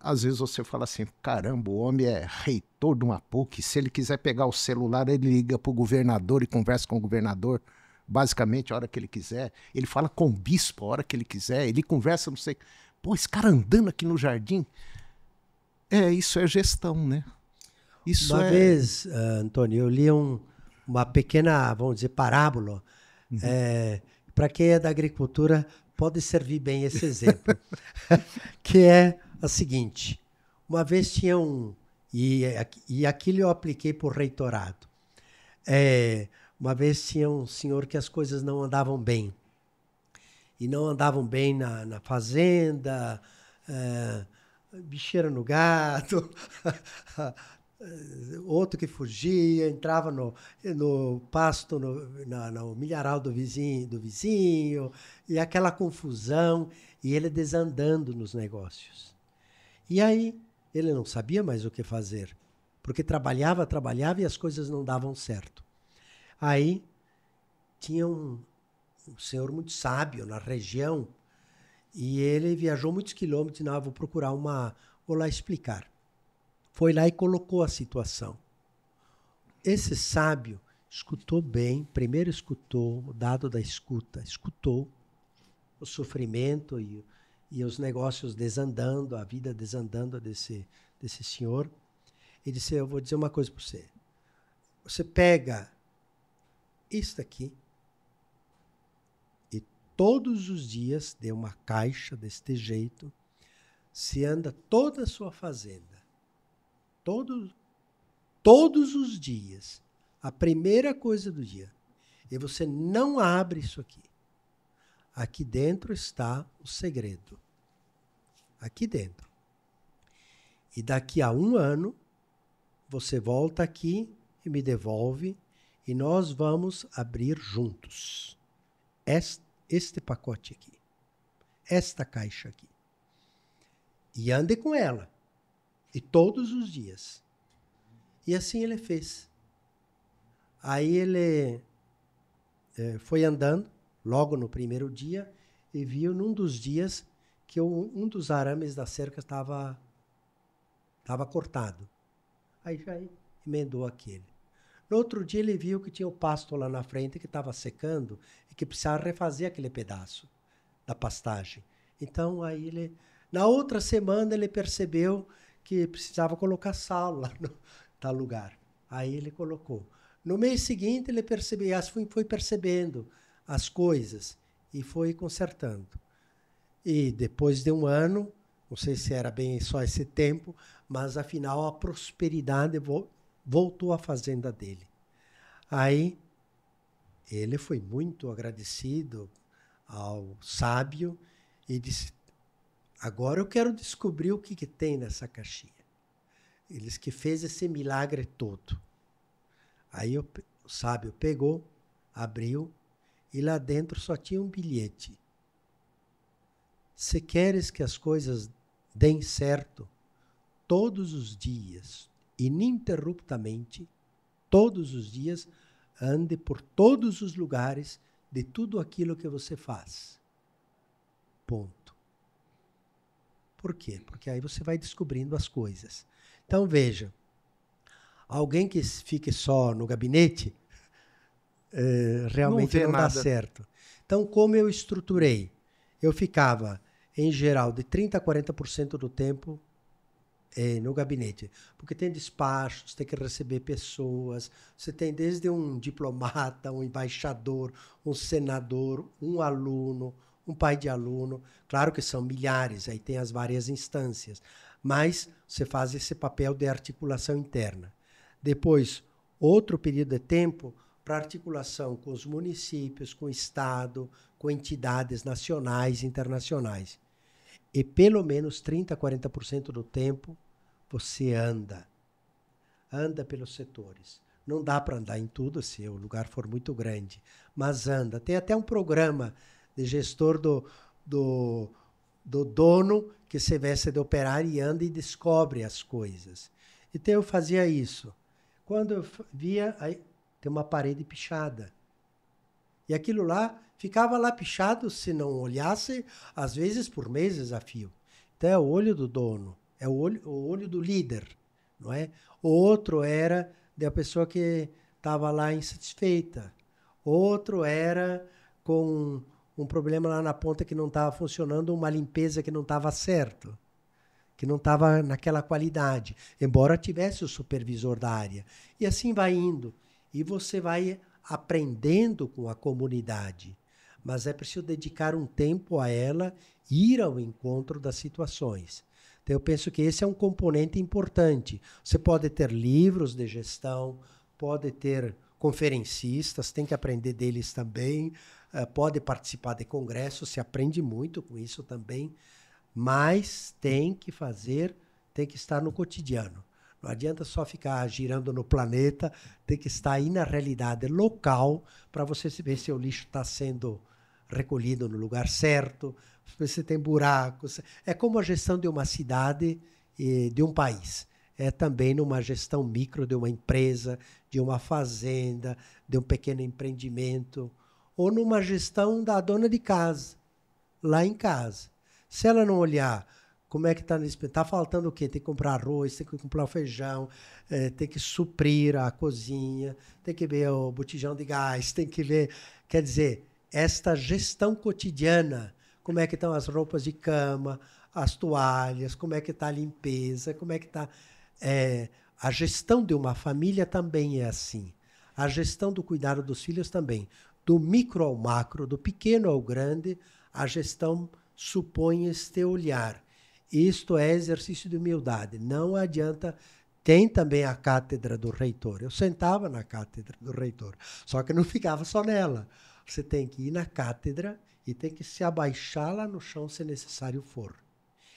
Às vezes você fala assim, caramba, o homem é reitor de uma PUC, se ele quiser pegar o celular, ele liga para o governador e conversa com o governador, basicamente a hora que ele quiser. Ele fala com o bispo a hora que ele quiser, ele conversa, não sei... Pô, esse cara andando aqui no jardim, isso é gestão, né? Uma vez, Antônio, eu li uma pequena, vamos dizer, parábola, para quem é da agricultura pode servir bem esse exemplo, que é a seguinte: uma vez tinha e aquilo eu apliquei por reitorado, uma vez tinha um senhor que as coisas não andavam bem, e não andavam bem na fazenda, bicheira no gado, outro que fugia, entrava no pasto, no milharal do vizinho, e aquela confusão, e ele desandando nos negócios. E aí ele não sabia mais o que fazer, porque trabalhava e as coisas não davam certo. Aí tinha um senhor muito sábio na região, e ele viajou muitos quilômetros e não, vou procurar vou lá explicar. Foi lá e colocou a situação. Esse sábio escutou bem, primeiro escutou o dado da escuta, escutou o sofrimento e os negócios desandando, a vida desandando desse senhor. E disse, eu vou dizer uma coisa para você. Você pega isso aqui e todos os dias, dê uma caixa deste jeito, se anda toda a sua fazenda. Todos os dias, a primeira coisa do dia, e você não abre isso aqui. Aqui dentro está o segredo. Aqui dentro. E daqui a 1 ano, você volta aqui e me devolve e nós vamos abrir juntos este pacote aqui, esta caixa aqui. E ande com ela. E todos os dias. E assim ele fez. Aí ele foi andando, logo no primeiro dia, e viu num dos dias que um dos arames da cerca estava cortado. Aí já emendou aquele. No outro dia ele viu que tinha o pasto lá na frente que estava secando e que precisava refazer aquele pedaço da pastagem. Então aí ele... Na outra semana ele percebeu que precisava colocar sal lá no tal lugar. Aí ele colocou. No mês seguinte ele percebeu, foi percebendo as coisas e foi consertando. E depois de um ano, não sei se era bem só esse tempo, mas afinal a prosperidade voltou à fazenda dele. Aí ele foi muito agradecido ao sábio e disse: agora eu quero descobrir o que tem nessa caixinha. Eles que fez esse milagre todo. Aí o sábio pegou, abriu, e lá dentro só tinha um bilhete. Se queres que as coisas deem certo, todos os dias, ininterruptamente, todos os dias, ande por todos os lugares de tudo aquilo que você faz. Ponto. Por quê? Porque aí você vai descobrindo as coisas. Então, veja, alguém que fique só no gabinete, realmente não dá certo. Então, como eu estruturei? Eu ficava, em geral, de 30% a 40% do tempo no gabinete. Porque tem despachos, tem que receber pessoas, você tem desde um diplomata, um embaixador, um senador, um aluno, um pai de aluno. Claro que são milhares, aí tem as várias instâncias. Mas você faz esse papel de articulação interna. Depois, outro período de tempo para articulação com os municípios, com o Estado, com entidades nacionais e internacionais. E pelo menos 30% a 40% do tempo você anda pelos setores. Não dá para andar em tudo se o lugar for muito grande, mas anda. Tem até um programa de gestor do dono que se veste de operário e anda e descobre as coisas. Então eu fazia isso. Quando eu via, aí tem uma parede pichada. E aquilo lá ficava lá pichado, se não olhasse, às vezes por meses a fio. Então é o olho do dono, é o olho do líder, não é? O outro era da pessoa que estava lá insatisfeita. Outro era com um problema lá na ponta que não estava funcionando, uma limpeza que não estava certo, que não estava naquela qualidade, embora tivesse o supervisor da área. E assim vai indo. E você vai aprendendo com a comunidade. Mas é preciso dedicar um tempo a ela, ir ao encontro das situações. Então, eu penso que esse é um componente importante. Você pode ter livros de gestão, pode ter conferencistas, tem que aprender deles também, pode participar de congressos, se aprende muito com isso também, mas tem que fazer, tem que estar no cotidiano. Não adianta só ficar girando no planeta, tem que estar aí na realidade local para você ver se o lixo está sendo recolhido no lugar certo, se você tem buracos. É como a gestão de uma cidade e de um país. É também numa gestão micro de uma empresa, de uma fazenda, de um pequeno empreendimento, ou numa gestão da dona de casa, lá em casa. Se ela não olhar como é que está nesse... Está faltando o quê? Tem que comprar arroz, tem que comprar o feijão, tem que suprir a cozinha, tem que ver o botijão de gás, tem que ver... Quer dizer, esta gestão cotidiana, como é que estão as roupas de cama, as toalhas, como é que está a limpeza, como é que está... a gestão de uma família também é assim. A gestão do cuidado dos filhos também. Do micro ao macro, do pequeno ao grande, a gestão supõe este olhar. Isto é exercício de humildade. Não adianta. Tem também a cátedra do reitor. Eu sentava na cátedra do reitor, só que não ficava só nela. Você tem que ir na cátedra e tem que se abaixar lá no chão se necessário for.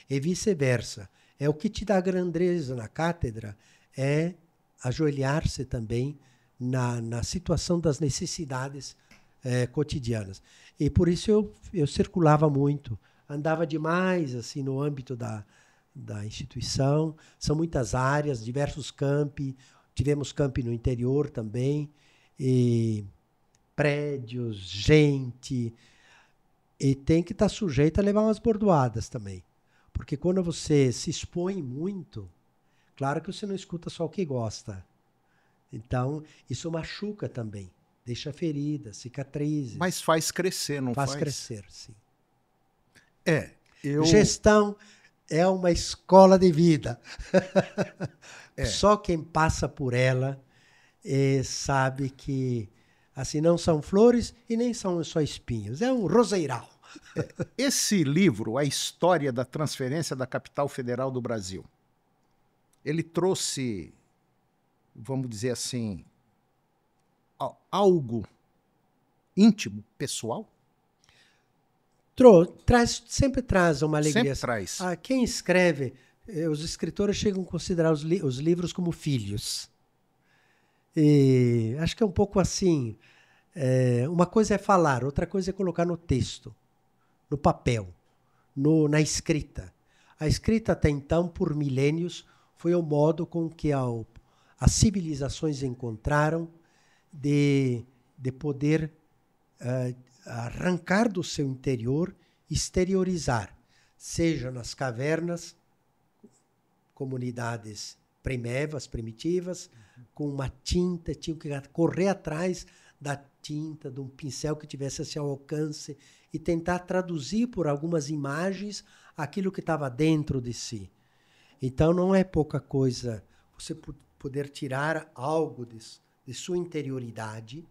E vice-versa. É o que te dá grandeza na cátedra, é ajoelhar-se também na situação das necessidades cotidianas. E por isso eu circulava muito, andava demais assim no âmbito da instituição. São muitas áreas, diversos campi, tivemos campi no interior também, e prédios, gente, e tem que estar sujeito a levar umas bordoadas também. Porque quando você se expõe muito, claro que você não escuta só o que gosta. Então, isso machuca também. Deixa feridas, cicatrizes. Mas faz crescer, não faz? Faz crescer, sim. Gestão é uma escola de vida. Só quem passa por ela sabe que assim não são flores e nem são só espinhos. É um roseiral. Esse livro, A História da Transferência da Capital Federal do Brasil, ele trouxe, vamos dizer assim, algo íntimo, pessoal? Sempre traz uma alegria. Sempre traz. Quem escreve, os escritores chegam a considerar os livros como filhos. E acho que é um pouco assim. Uma coisa é falar, outra coisa é colocar no texto, no papel, na escrita. A escrita até então, por milênios, foi o modo com que as civilizações encontraram de poder arrancar do seu interior, exteriorizar, seja nas cavernas, comunidades primitivas, com uma tinta, tinham que correr atrás da tinta, de um pincel que tivesse a seu alcance e tentar traduzir por algumas imagens aquilo que estava dentro de si. Então não é pouca coisa você poder tirar algo de sua interioridade,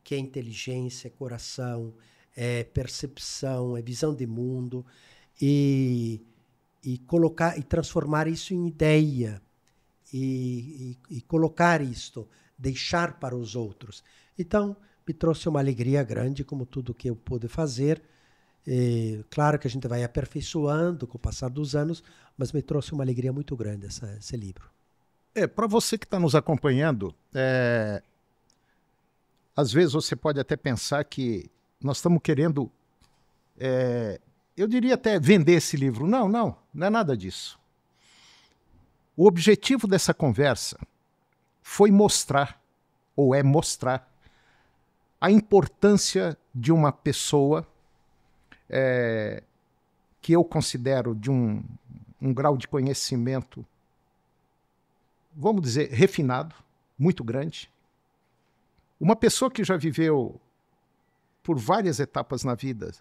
que é inteligência, é coração, é percepção, é visão de mundo, e colocar e transformar isso em ideia e colocar isto, deixar para os outros. Então, me trouxe uma alegria grande, como tudo que eu pude fazer. Claro que a gente vai aperfeiçoando com o passar dos anos, mas me trouxe uma alegria muito grande esse livro. Para você que está nos acompanhando, às vezes você pode até pensar que nós estamos querendo, eu diria até vender esse livro. Não é nada disso. O objetivo dessa conversa foi mostrar, ou é mostrar, a importância de uma pessoa que eu considero de um grau de conhecimento, vamos dizer, refinado, muito grande. Uma pessoa que já viveu por várias etapas na vida,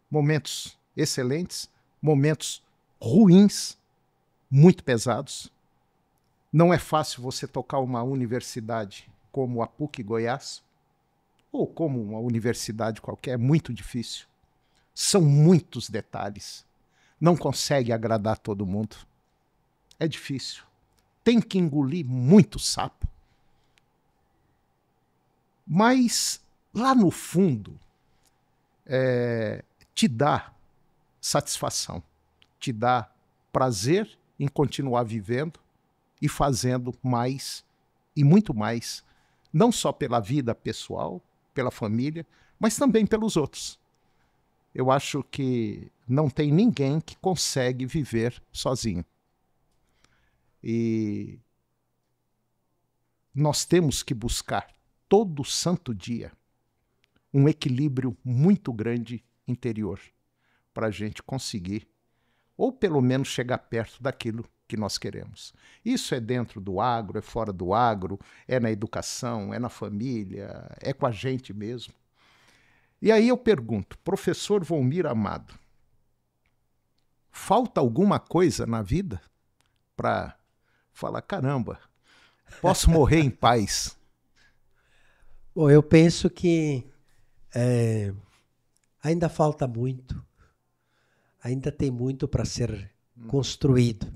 momentos excelentes, momentos ruins, muito pesados. Não é fácil você tocar uma universidade como a PUC Goiás, ou como uma universidade qualquer, é muito difícil. São muitos detalhes. Não consegue agradar todo mundo. É difícil. Tem que engolir muito sapo. Mas, lá no fundo, te dá satisfação, te dá prazer em continuar vivendo e fazendo mais e muito mais, não só pela vida pessoal, pela família, mas também pelos outros. Eu acho que não tem ninguém que consegue viver sozinho. E nós temos que buscar todo santo dia um equilíbrio muito grande interior para a gente conseguir, ou pelo menos chegar perto daquilo que nós queremos. Isso é dentro do agro, é fora do agro, é na educação, é na família, é com a gente mesmo. E aí eu pergunto, professor Volmir Amado, falta alguma coisa na vida para falar, caramba, posso morrer em paz? Bom, eu penso que ainda falta muito, ainda tem muito para ser construído.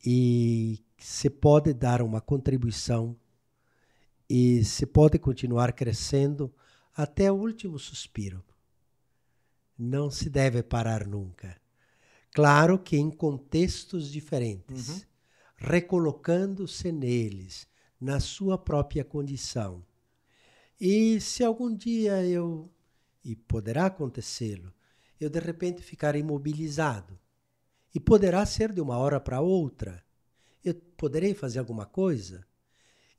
E se pode dar uma contribuição e se pode continuar crescendo até o último suspiro. Não se deve parar nunca. Claro que em contextos diferentes, recolocando-se neles, na sua própria condição. E se algum dia e poderá acontecê-lo, eu de repente ficar imobilizado, e poderá ser de uma hora para outra, eu poderei fazer alguma coisa?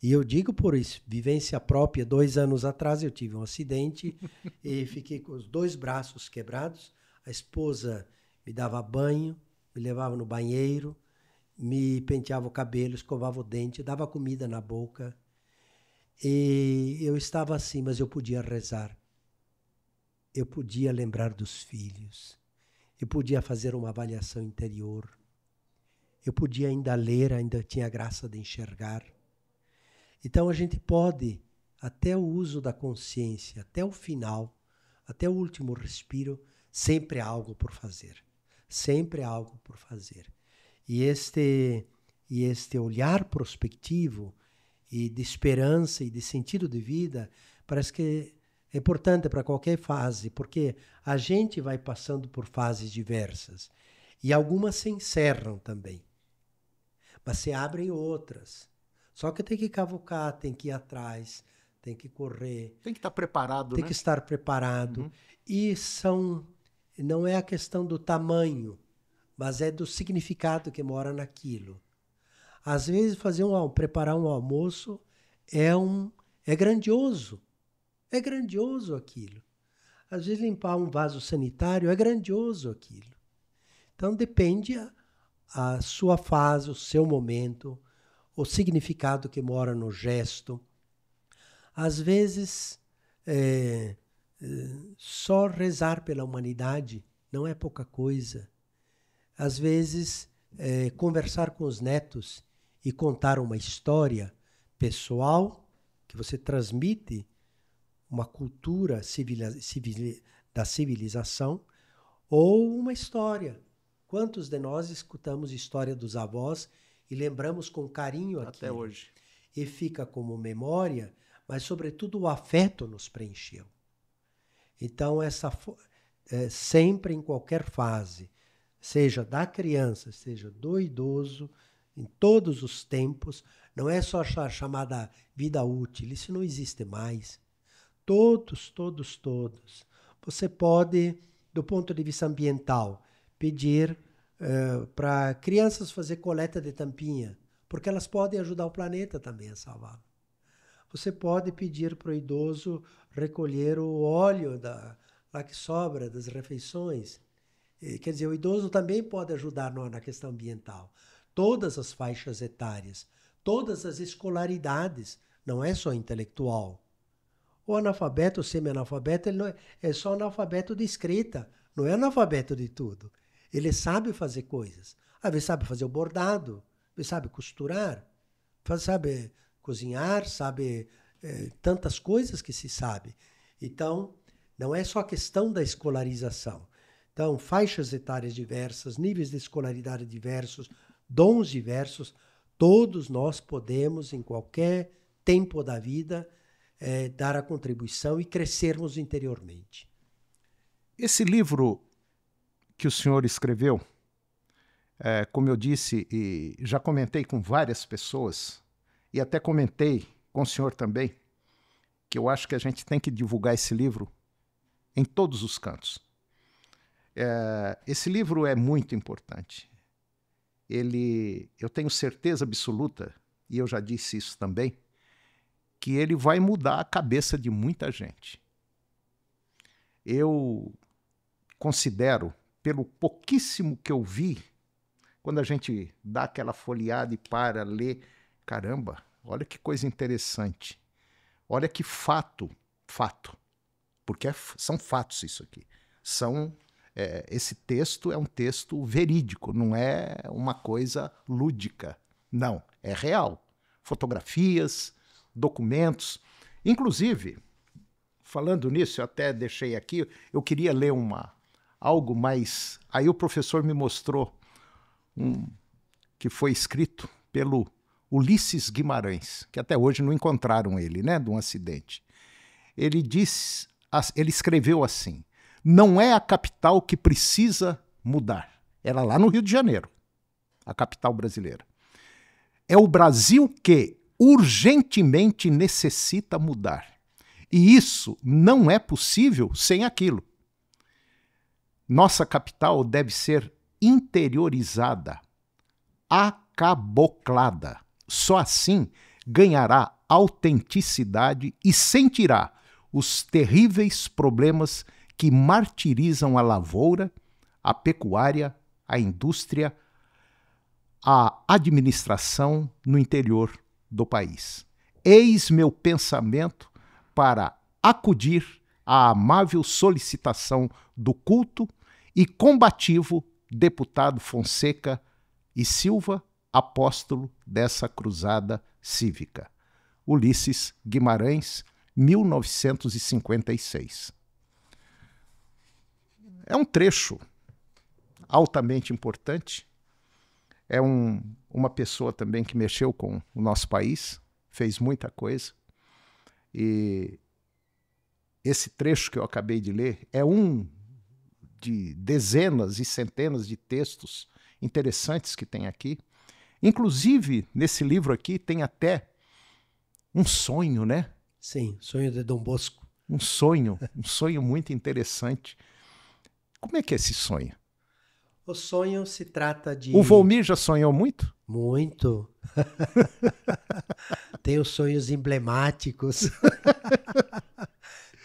E eu digo por isso, vivência própria, 2 anos atrás eu tive um acidente e fiquei com os 2 braços quebrados. A esposa me dava banho, me levava no banheiro, me penteava o cabelo, escovava o dente, dava comida na boca. E eu estava assim, mas eu podia rezar. Eu podia lembrar dos filhos. Eu podia fazer uma avaliação interior. Eu podia ainda ler, ainda tinha a graça de enxergar. Então a gente pode, até o uso da consciência, até o final, até o último respiro, sempre há algo por fazer. Sempre há algo por fazer. E este olhar prospectivo e de esperança e de sentido de vida, parece que é importante para qualquer fase, porque a gente vai passando por fases diversas. E algumas se encerram também. Mas se abrem outras. Só que tem que cavucar, tem que ir atrás, tem que correr. Tem que estar preparado, Tem que estar preparado. E não é a questão do tamanho, mas é do significado que mora naquilo. Às vezes preparar um almoço é grandioso. É grandioso aquilo. Às vezes limpar um vaso sanitário é grandioso aquilo. Então depende a sua fase, o seu momento, o significado que mora no gesto. Às vezes, só rezar pela humanidade não é pouca coisa. Às vezes, conversar com os netos e contar uma história pessoal que você transmite uma cultura da civilização ou uma história. Quantos de nós escutamos a história dos avós e lembramos com carinho aquilo? Até hoje. E fica como memória, mas sobretudo o afeto nos preencheu. Então, sempre em qualquer fase, seja da criança, seja do idoso, em todos os tempos, não é só a chamada vida útil, isso não existe mais. Todos. Você pode, do ponto de vista ambiental, pedir para crianças fazer coleta de tampinha, porque elas podem ajudar o planeta também a salvá-lo. Você pode pedir para o idoso recolher o óleo lá que sobra das refeições. Quer dizer, o idoso também pode ajudar na questão ambiental. Todas as faixas etárias, todas as escolaridades, não é só intelectual. O analfabeto, o semi-analfabeto, ele não é só analfabeto de escrita, não é analfabeto de tudo. Ele sabe fazer coisas. Às vezes sabe fazer o bordado, às vezes sabe costurar, sabe cozinhar, sabe tantas coisas que se sabe. Então, não é só a questão da escolarização. Então, faixas etárias diversas, níveis de escolaridade diversos, dons diversos, todos nós podemos, em qualquer tempo da vida, dar a contribuição e crescermos interiormente. Esse livro que o senhor escreveu, como eu disse, e já comentei com várias pessoas, e até comentei com o senhor também, que eu acho que a gente tem que divulgar esse livro em todos os cantos. Esse livro é muito importante. Eu tenho certeza absoluta, e eu já disse isso também, que ele vai mudar a cabeça de muita gente. Eu considero, pelo pouquíssimo que eu vi, quando a gente dá aquela folheada e para ler, caramba, olha que coisa interessante. Olha que fato, porque são fatos isso aqui. Esse texto é um texto verídico, não é uma coisa lúdica. Não, é real. Fotografias, documentos. Inclusive, falando nisso, eu até deixei aqui, eu queria ler algo mais... Aí o professor me mostrou que foi escrito pelo Ulisses Guimarães, que até hoje não encontraram ele, né, de um acidente. Ele escreveu assim: não é a capital que precisa mudar. Era lá no Rio de Janeiro, a capital brasileira. É o Brasil que, urgentemente necessita mudar. E isso não é possível sem aquilo. Nossa capital deve ser interiorizada, acaboclada. Só assim ganhará autenticidade e sentirá os terríveis problemas que martirizam a lavoura, a pecuária, a indústria, a administração no interior do país. Eis meu pensamento para acudir à amável solicitação do culto e combativo deputado Fonseca e Silva, apóstolo dessa cruzada cívica. Ulisses Guimarães, 1956. É um trecho altamente importante. É uma pessoa também que mexeu com o nosso país, fez muita coisa. E esse trecho que eu acabei de ler é um de dezenas e centenas de textos interessantes que tem aqui. Inclusive, nesse livro aqui tem até um sonho, né? Sim, sonho de Dom Bosco. Um sonho muito interessante. Como é que é esse sonho? O sonho se trata de... O Volmir já sonhou muito? Muito. Tem os sonhos emblemáticos.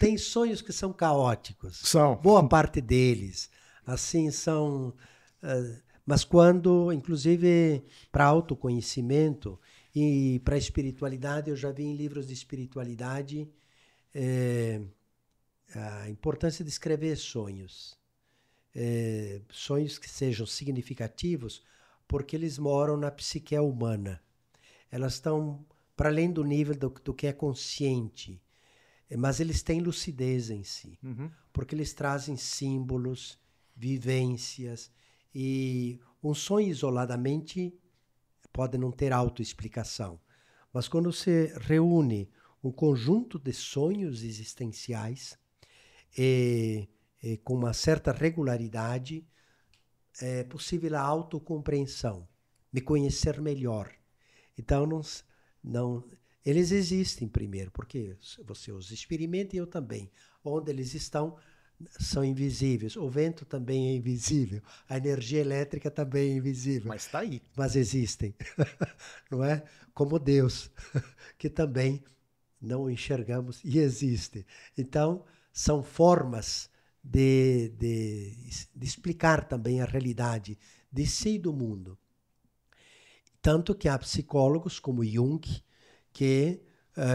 Tem sonhos que são caóticos. São. Boa parte deles. Assim, são... mas quando, inclusive, para autoconhecimento e para espiritualidade, eu já vi em livros de espiritualidade a importância de escrever sonhos. Sonhos que sejam significativos, porque eles moram na psique humana. Elas estão para além do nível do que é consciente, mas eles têm lucidez em si, porque eles trazem símbolos, vivências, e um sonho isoladamente pode não ter autoexplicação. Mas quando você reúne um conjunto de sonhos existenciais com uma certa regularidade, é possível a autocompreensão, me conhecer melhor. Então, eles existem primeiro, porque você os experimenta e eu também. Onde eles estão, são invisíveis. O vento também é invisível. A energia elétrica também é invisível. Mas está aí. Mas existem. Não é? Como Deus, que também não enxergamos e existe. Então, são formas de explicar também a realidade de si e do mundo. Tanto que há psicólogos como Jung que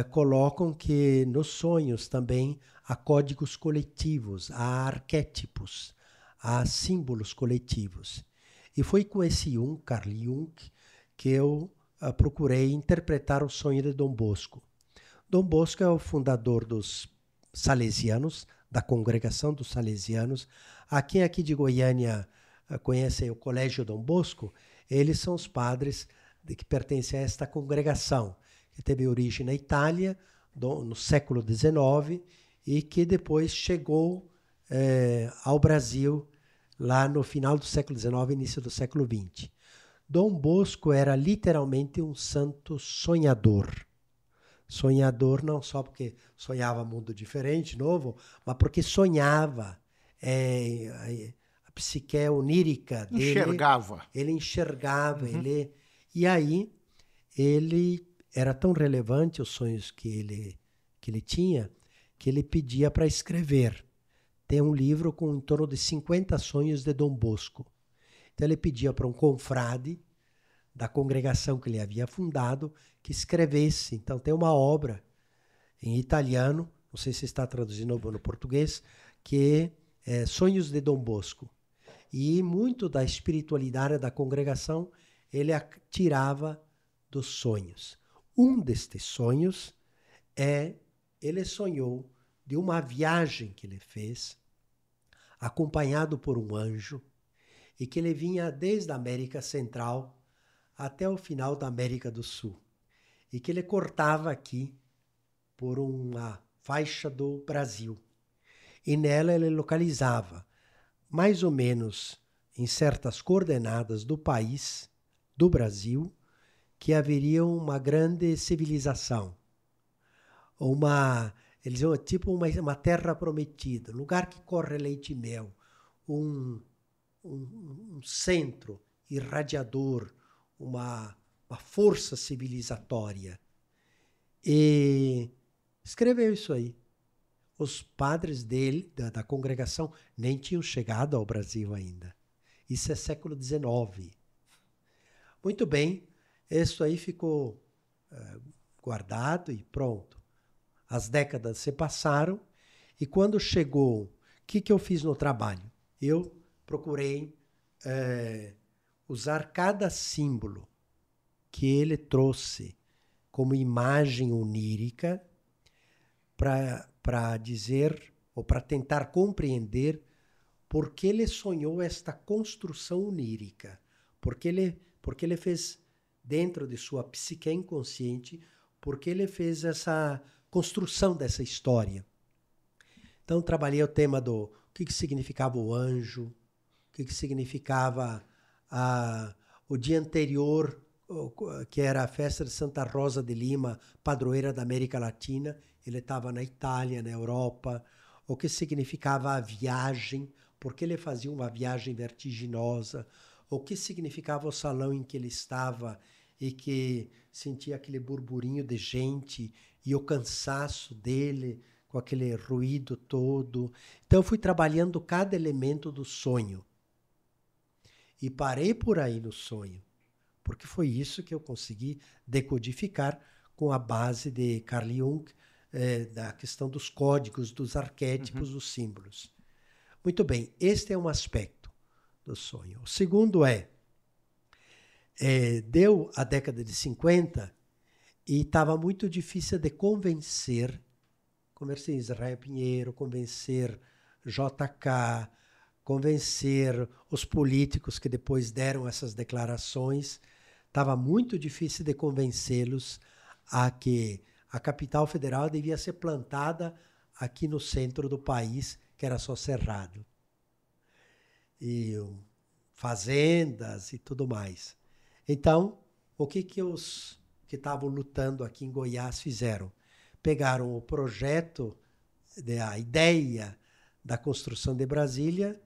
colocam que nos sonhos também há códigos coletivos, há arquétipos, há símbolos coletivos. E foi com esse Jung, Carl Jung, que eu procurei interpretar o sonho de Dom Bosco. Dom Bosco é o fundador dos Salesianos, da congregação dos Salesianos. Quem aqui de Goiânia conhece o Colégio Dom Bosco, eles são os padres que pertencem a esta congregação, que teve origem na Itália, no século XIX, e que depois chegou ao Brasil lá no final do século XIX, início do século XX. Dom Bosco era literalmente um santo sonhador. Sonhador não só porque sonhava mundo diferente, novo, mas porque sonhava. A psique onírica dele. Enxergava. Ele enxergava. E aí, ele era tão relevante os sonhos que ele tinha, que ele pedia para escrever. Tem um livro com em torno de 50 sonhos de Dom Bosco. Então ele pedia para um confrade da congregação que ele havia fundado que escrevesse. Então tem uma obra em italiano, não sei se está traduzindo no português, que é Sonhos de Dom Bosco. E muito da espiritualidade da congregação ele tirava dos sonhos. Um destes sonhos ele sonhou de uma viagem que ele fez, acompanhado por um anjo, e que ele vinha desde a América Central até o final da América do Sul, e que ele cortava aqui por uma faixa do Brasil. E nela ele localizava, mais ou menos em certas coordenadas do país, do Brasil, que haveria uma grande civilização, eles diziam, tipo uma terra prometida, um lugar que corre leite e mel, um centro irradiador, uma força civilizatória. E escreveu isso aí. Os padres dele, da congregação, nem tinham chegado ao Brasil ainda. Isso é século XIX. Muito bem, isso aí ficou guardado e pronto. As décadas se passaram e quando chegou, o que eu fiz no trabalho? Eu procurei usar cada símbolo que ele trouxe como imagem onírica para dizer, ou para tentar compreender por que ele sonhou esta construção onírica. Porque ele fez, dentro de sua psique inconsciente, porque ele fez essa construção dessa história. Então, trabalhei o tema do que significava o anjo, o que significava o dia anterior, que era a festa de Santa Rosa de Lima, padroeira da América Latina. Ele estava na Itália, na Europa. O que significava a viagem, porque ele fazia uma viagem vertiginosa. O que significava o salão em que ele estava e que sentia aquele burburinho de gente e o cansaço dele com aquele ruído todo. Então eu fui trabalhando cada elemento do sonho. E parei por aí no sonho, porque foi isso que eu consegui decodificar com a base de Carl Jung, da questão dos códigos, dos arquétipos, dos símbolos. Muito bem, este é um aspecto do sonho. O segundo deu a década de 50 e estava muito difícil de convencer Israel Pinheiro, convencer JK, convencer os políticos que depois deram essas declarações. Estava muito difícil de convencê-los a que a capital federal devia ser plantada aqui no centro do país, que era só cerrado. E fazendas e tudo mais. Então, o que os que estavam lutando aqui em Goiás fizeram? Pegaram o projeto, a ideia da construção de Brasília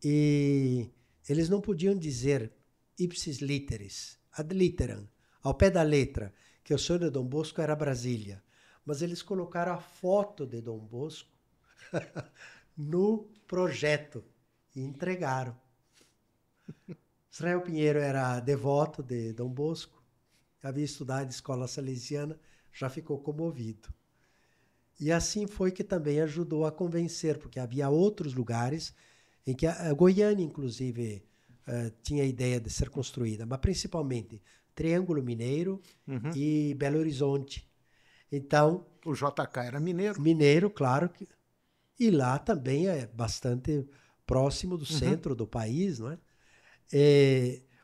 e eles não podiam dizer ipsis literis, ad literam, ao pé da letra, que o sonho de Dom Bosco era Brasília. Mas eles colocaram a foto de Dom Bosco no projeto e entregaram. Israel Pinheiro era devoto de Dom Bosco, havia estudado em escola salesiana, já ficou comovido. E assim foi que também ajudou a convencer, porque havia outros lugares em que a Goiânia, inclusive, tinha a ideia de ser construída, mas principalmente Triângulo Mineiro e Belo Horizonte. Então... O JK era mineiro. Mineiro, claro. E lá também é bastante próximo do centro do país, não é?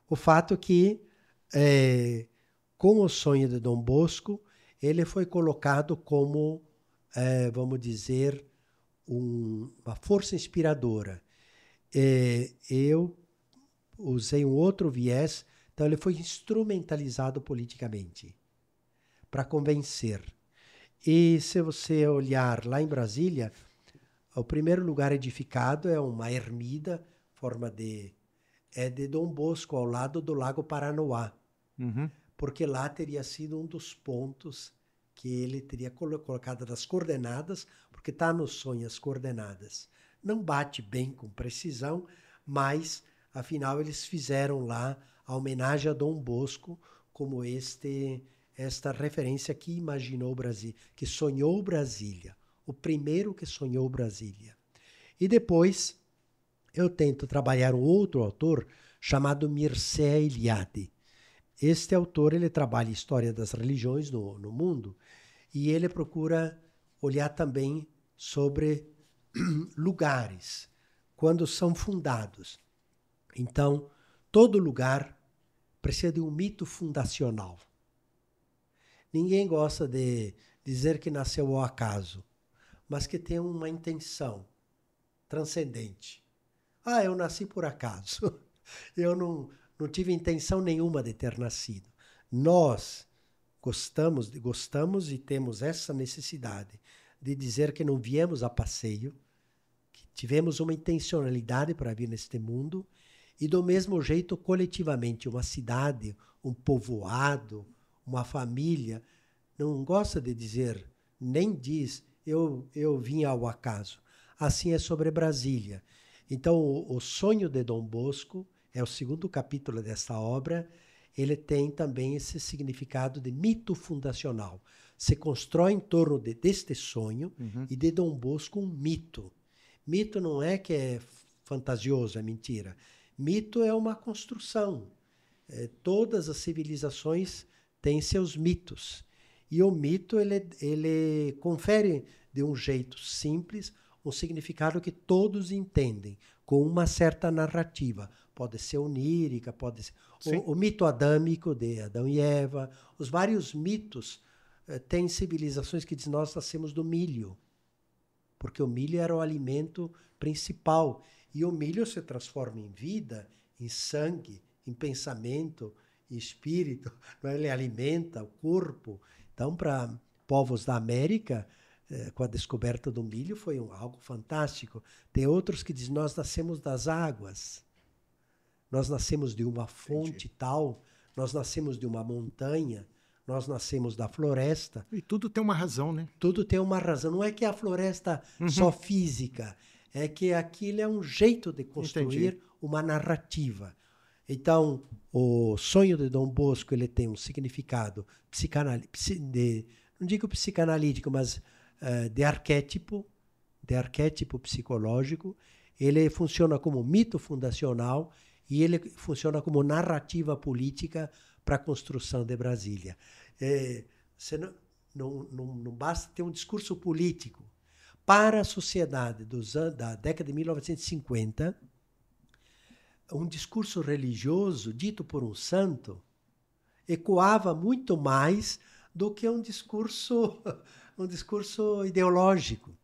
O fato que, com o sonho de Dom Bosco, ele foi colocado como, vamos dizer, uma força inspiradora. Eu usei um outro viés, então ele foi instrumentalizado politicamente para convencer. E se você olhar lá em Brasília, o primeiro lugar edificado é uma ermida, forma de Dom Bosco, ao lado do Lago Paranoá. Porque lá teria sido um dos pontos que ele teria colocado das coordenadas, porque está no sonho as coordenadas. Não bate bem com precisão, mas, afinal, eles fizeram lá a homenagem a Dom Bosco como esta referência que imaginou Brasília, que sonhou Brasília, o primeiro que sonhou Brasília. E depois eu tento trabalhar um outro autor chamado Mircea Eliade. Este autor ele trabalha história das religiões no mundo e ele procura olhar também sobre lugares, quando são fundados. Então, todo lugar precisa de um mito fundacional. Ninguém gosta de dizer que nasceu ao acaso, mas que tem uma intenção transcendente. Eu nasci por acaso. Eu não tive intenção nenhuma de ter nascido. nós gostamos e temos essa necessidade de dizer que não viemos a passeio, que tivemos uma intencionalidade para vir neste mundo, e do mesmo jeito, coletivamente, uma cidade, um povoado, uma família, não gosta de dizer, nem diz, eu vim ao acaso. Assim é sobre Brasília. Então, o sonho de Dom Bosco, é o segundo capítulo dessa obra, ele tem também esse significado de mito fundacional. Se constrói em torno deste sonho e de Dom Bosco um mito. Mito não é que é fantasioso, é mentira. Mito é uma construção. Todas as civilizações têm seus mitos. E o mito ele confere de um jeito simples um significado que todos entendem, com uma certa narrativa. Pode ser onírica, pode ser... O mito adâmico de Adão e Eva, os vários mitos. Tem civilizações que dizem, nós nascemos do milho, porque o milho era o alimento principal. E o milho se transforma em vida, em sangue, em pensamento, em espírito. Ele alimenta o corpo. Então, para povos da América, com a descoberta do milho, foi algo fantástico. Tem outros que dizem, nós nascemos das águas. Nós nascemos de uma fonte tal, nós nascemos de uma montanha, nós nascemos da floresta. E tudo tem uma razão, né? Tudo tem uma razão. Não é que a floresta só física, é que aquilo é um jeito de construir uma narrativa. Então, o sonho de Dom Bosco ele tem um significado não digo psicanalítico, mas de arquétipo psicológico. Ele funciona como mito fundacional e ele funciona como narrativa política para a construção de Brasília. Você não basta ter um discurso político. Para a sociedade da década de 1950, um discurso religioso dito por um santo ecoava muito mais do que um discurso ideológico.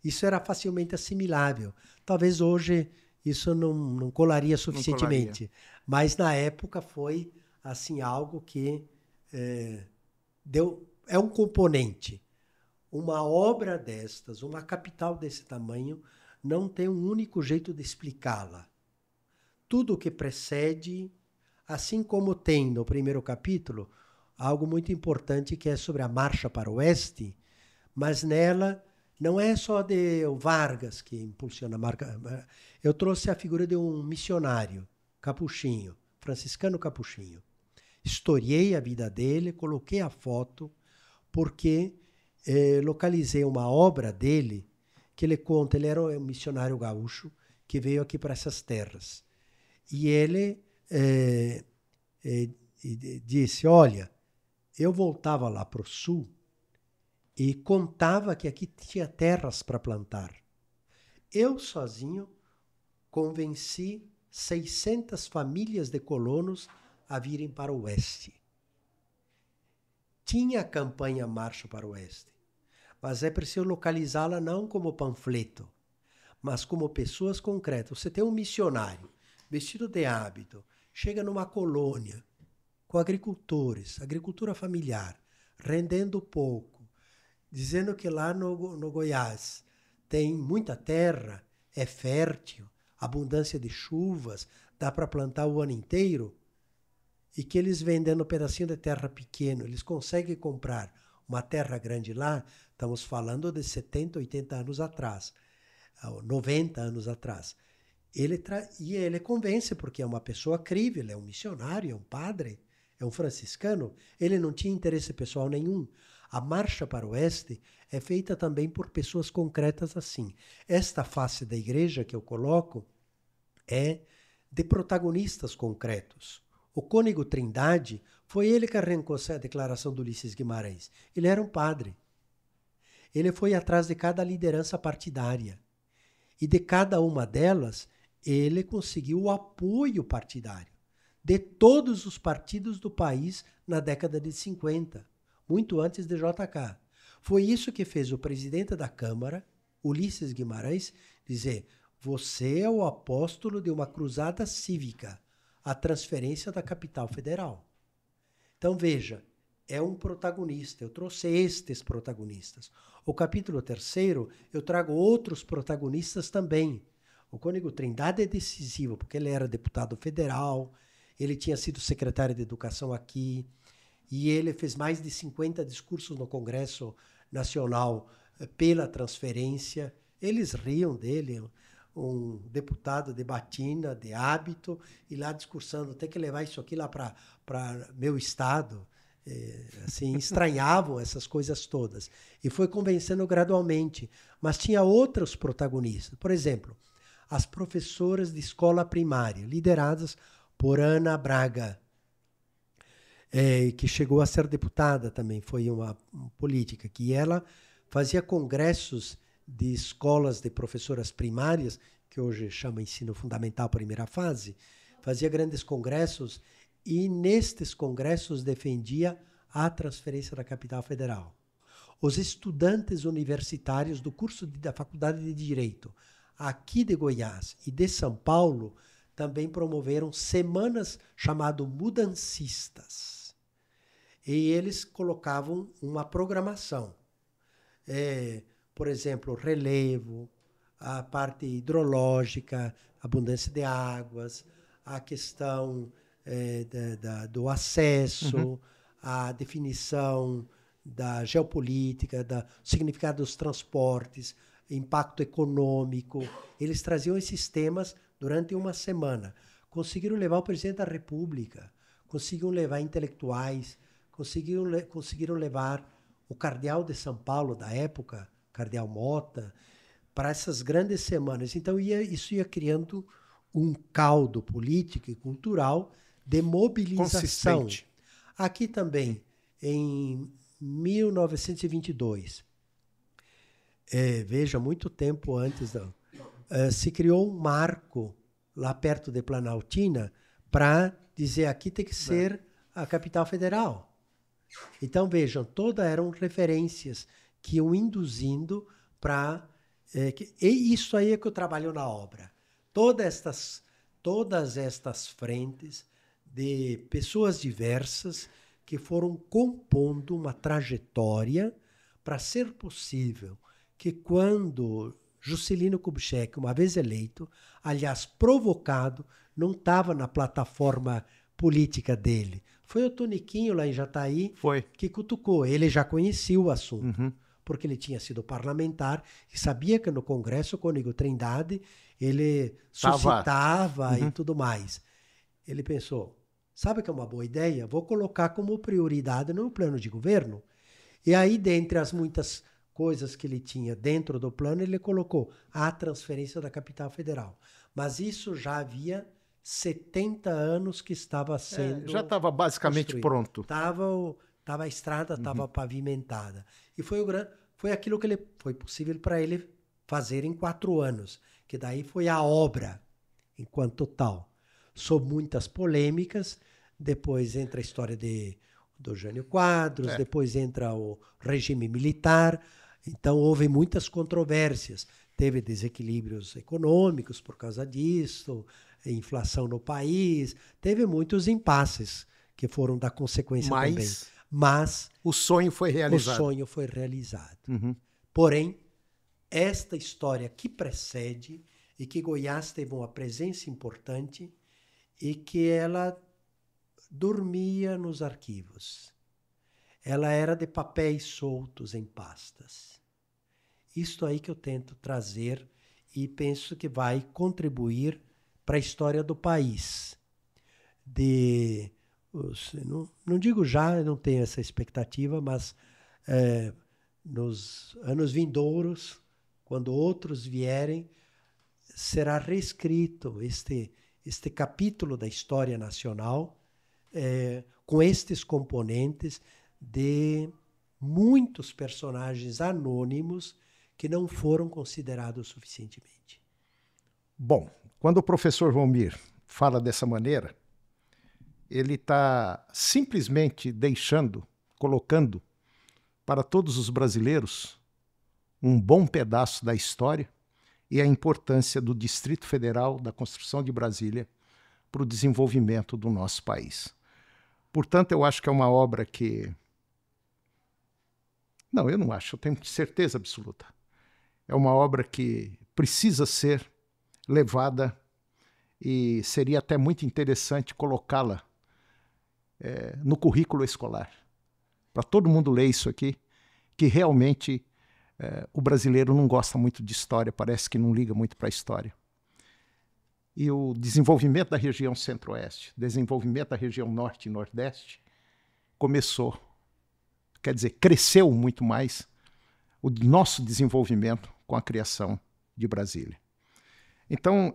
Isso era facilmente assimilável. Talvez hoje isso não colaria suficientemente. Mas na época foi assim, algo que é um componente. Uma obra destas, uma capital desse tamanho, não tem um único jeito de explicá-la. Tudo o que precede, assim como tem no primeiro capítulo, algo muito importante que é sobre a marcha para o oeste, mas nela não é só de Vargas que impulsiona a marca. Eu trouxe a figura de um missionário, capuchinho, franciscano capuchinho. Historiei a vida dele, coloquei a foto, porque localizei uma obra dele, que ele conta, ele era um missionário gaúcho, que veio aqui para essas terras. E ele disse, olha, eu voltava lá para o sul e contava que aqui tinha terras para plantar. Eu sozinho convenci 600 famílias de colonos a virem para o oeste. Tinha a campanha Marcha para o Oeste, mas é preciso localizá-la não como panfleto, mas como pessoas concretas. Você tem um missionário vestido de hábito, chega numa colônia com agricultores, agricultura familiar, rendendo pouco, dizendo que lá no Goiás tem muita terra, é fértil, abundância de chuvas, dá para plantar o ano inteiro, e que eles vendendo um pedacinho de terra pequeno, eles conseguem comprar uma terra grande lá, estamos falando de 70, 80 anos atrás, 90 anos atrás. E ele convence, porque é uma pessoa crível, é um missionário, é um padre, é um franciscano, ele não tinha interesse pessoal nenhum. A Marcha para o Oeste é feita também por pessoas concretas assim. Esta face da igreja que eu coloco é de protagonistas concretos. O Cônego Trindade, foi ele que arrancou a declaração do Ulisses Guimarães. Ele era um padre. Ele foi atrás de cada liderança partidária. E de cada uma delas, ele conseguiu o apoio partidário de todos os partidos do país na década de 50, muito antes de JK. Foi isso que fez o presidente da Câmara, Ulisses Guimarães, dizer: você é o apóstolo de uma cruzada cívica, a transferência da capital federal. Então, veja, é um protagonista. Eu trouxe estes protagonistas. O capítulo 3º, eu trago outros protagonistas também. O Cônego Trindade é decisivo, porque ele era deputado federal, ele tinha sido secretário de Educação aqui, e ele fez mais de 50 discursos no Congresso Nacional pela transferência. Eles riam dele, um deputado de batina, de hábito, e lá discursando, tem que levar isso aqui lá para meu estado. Assim, estranhavam essas coisas todas. E foi convencendo gradualmente. Mas tinha outros protagonistas. Por exemplo, as professoras de escola primária, lideradas por Ana Braga, que chegou a ser deputada também, foi uma política, que ela fazia congressos de escolas de professoras primárias, que hoje chama ensino fundamental, primeira fase, fazia grandes congressos e nestes congressos defendia a transferência da capital federal. Os estudantes universitários do curso da Faculdade de Direito, aqui de Goiás e de São Paulo, também promoveram semanas chamadas mudancistas. E eles colocavam uma programação. Por exemplo, relevo, a parte hidrológica, abundância de águas, a questão do acesso, a definição da geopolítica, do significado dos transportes, impacto econômico. Eles traziam esses temas durante uma semana. Conseguiram levar o presidente da República, conseguiram levar intelectuais, conseguiram levar o cardeal de São Paulo da época, cardeal Mota, para essas grandes semanas. Então isso ia criando um caldo político e cultural de mobilização. Consistente. Aqui também, em 1922, veja, muito tempo antes, se criou um marco lá perto de Planaltina para dizer aqui tem que ser a capital federal. Então, vejam, todas eram referências que iam induzindo para... e isso aí é que eu trabalho na obra. Todas estas frentes de pessoas diversas que foram compondo uma trajetória para ser possível que quando Juscelino Kubitschek, uma vez eleito, aliás, provocado, não estava na plataforma política dele. Foi o Toniquinho lá em Jataí que cutucou. Ele já conhecia o assunto, porque ele tinha sido parlamentar e sabia que no Congresso, o Cônego Trindade, ele suscitava e tudo mais. Ele pensou, sabe que é uma boa ideia? Vou colocar como prioridade no plano de governo. E aí, dentre as muitas coisas que ele tinha dentro do plano, ele colocou a transferência da capital federal. Mas isso já havia 70 anos que estava sendo já estava basicamente construído. Pronto. Tava a estrada, estava pavimentada. E foi aquilo que foi possível para ele fazer em 4 anos, que daí foi a obra enquanto tal. Sob muitas polêmicas, depois entra a história do Jânio Quadros, depois entra o regime militar, então houve muitas controvérsias. Teve desequilíbrios econômicos por causa disso, inflação no país, teve muitos impasses que foram da consequência também. Mas o sonho foi realizado. Porém, esta história que precede e que Goiás teve uma presença importante e que ela dormia nos arquivos. Ela era de papéis soltos em pastas. Isto aí que eu tento trazer e penso que vai contribuir para a história do país. Não digo já, eu não tenho essa expectativa, mas nos anos vindouros, quando outros vierem, será reescrito este capítulo da história nacional com estes componentes de muitos personagens anônimos que não foram considerados suficientemente. Bom, quando o professor Valmir fala dessa maneira, ele está simplesmente colocando para todos os brasileiros um bom pedaço da história e a importância do Distrito Federal, da construção de Brasília, para o desenvolvimento do nosso país. Portanto, eu acho que é uma obra que... Não, eu não acho, eu tenho certeza absoluta. É uma obra que precisa ser levada e seria até muito interessante colocá-la no currículo escolar. Para todo mundo ler isso aqui, que realmente o brasileiro não gosta muito de história, parece que não liga muito para a história. E o desenvolvimento da região centro-oeste, desenvolvimento da região norte e nordeste, começou, quer dizer, cresceu muito mais o nosso desenvolvimento com a criação de Brasília. Então,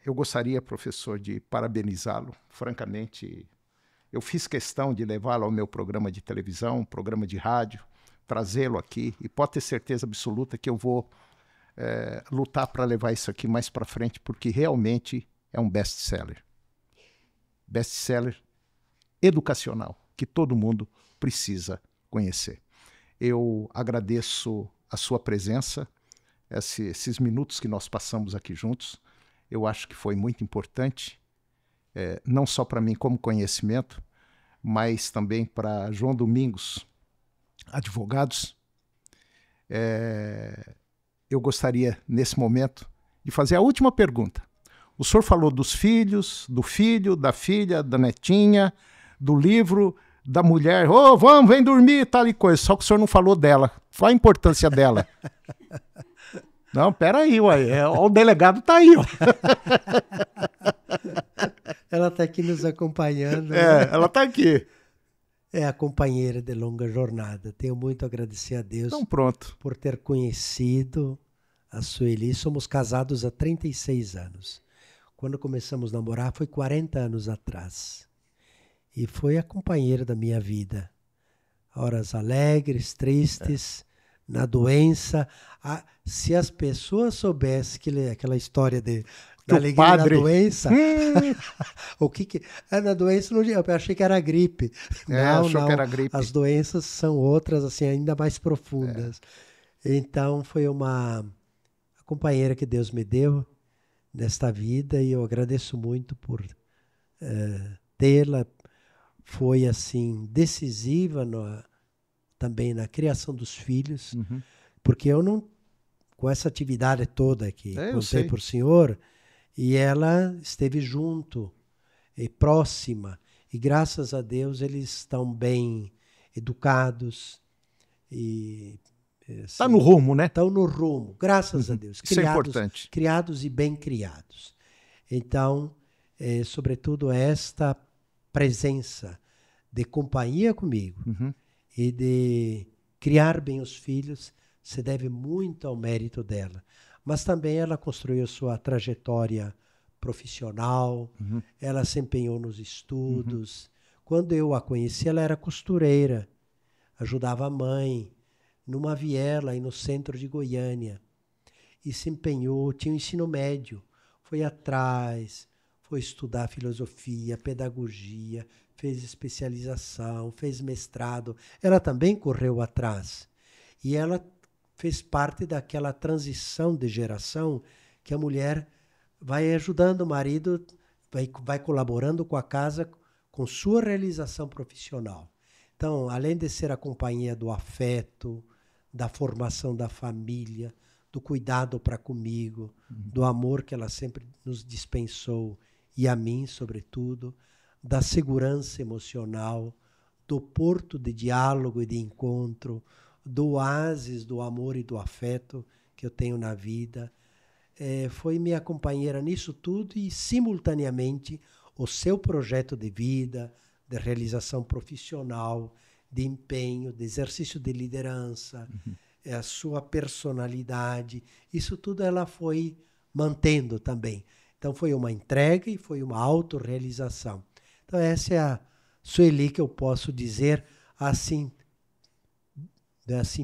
eu gostaria, professor, de parabenizá-lo. Francamente, eu fiz questão de levá-lo ao meu programa de televisão, programa de rádio, trazê-lo aqui, e pode ter certeza absoluta que eu vou lutar para levar isso aqui mais para frente, porque realmente é um best-seller. Best-seller educacional, que todo mundo precisa conhecer. Eu agradeço a sua presença, esses minutos que nós passamos aqui juntos. Eu acho que foi muito importante, não só para mim como conhecimento, mas também para João Domingos Advogados. Eu gostaria, nesse momento, de fazer a última pergunta. O senhor falou dos filhos, do filho, da filha, da netinha, do livro, da mulher. Ô, vamos, vem dormir, tal e coisa. Só que o senhor não falou dela. Qual a importância dela? Não, peraí, ué. O delegado tá aí, ó. Ela está aqui nos acompanhando. Né? Ela tá aqui. É a companheira de longa jornada. Tenho muito a agradecer a Deus então, pronto. por ter conhecido a Sueli. Somos casados há 36 anos. Quando começamos a namorar foi 40 anos atrás. E foi a companheira da minha vida. Horas alegres, tristes, na doença. Se as pessoas soubessem aquela história da alegria padre... na doença. O que na doença eu achei que era gripe. Não, achou que era gripe. As doenças são outras, assim, ainda mais profundas. Então foi uma companheira que Deus me deu nesta vida e eu agradeço muito por tê-la. Foi assim decisiva também na criação dos filhos, porque eu não, com essa atividade toda que contei por senhor, e ela esteve junto e próxima, e graças a Deus eles estão bem educados e está no rumo, né? Estão no rumo, graças a Deus. Isso é importante. Criados e bem criados. Então, sobretudo esta presença de companhia comigo e de criar bem os filhos se deve muito ao mérito dela. Mas também ela construiu sua trajetória profissional, ela se empenhou nos estudos. Quando eu a conheci, ela era costureira, ajudava a mãe numa viela aí no centro de Goiânia. E se empenhou, tinha o ensino médio, foi atrás, foi estudar filosofia, pedagogia, fez especialização, fez mestrado. Ela também correu atrás. E ela fez parte daquela transição de geração que a mulher vai ajudando o marido, vai colaborando com a casa, com sua realização profissional. Então, além de ser a companhia do afeto, da formação da família, do cuidado para comigo, do amor que ela sempre nos dispensou, e a mim, sobretudo, da segurança emocional, do porto de diálogo e de encontro, do oásis do amor e do afeto que eu tenho na vida. Foi minha companheira nisso tudo e, simultaneamente, o seu projeto de vida, de realização profissional, de empenho, de exercício de liderança, a sua personalidade, isso tudo ela foi mantendo também. Então foi uma entrega e foi uma autorrealização. Então essa é a Sueli que eu posso dizer assim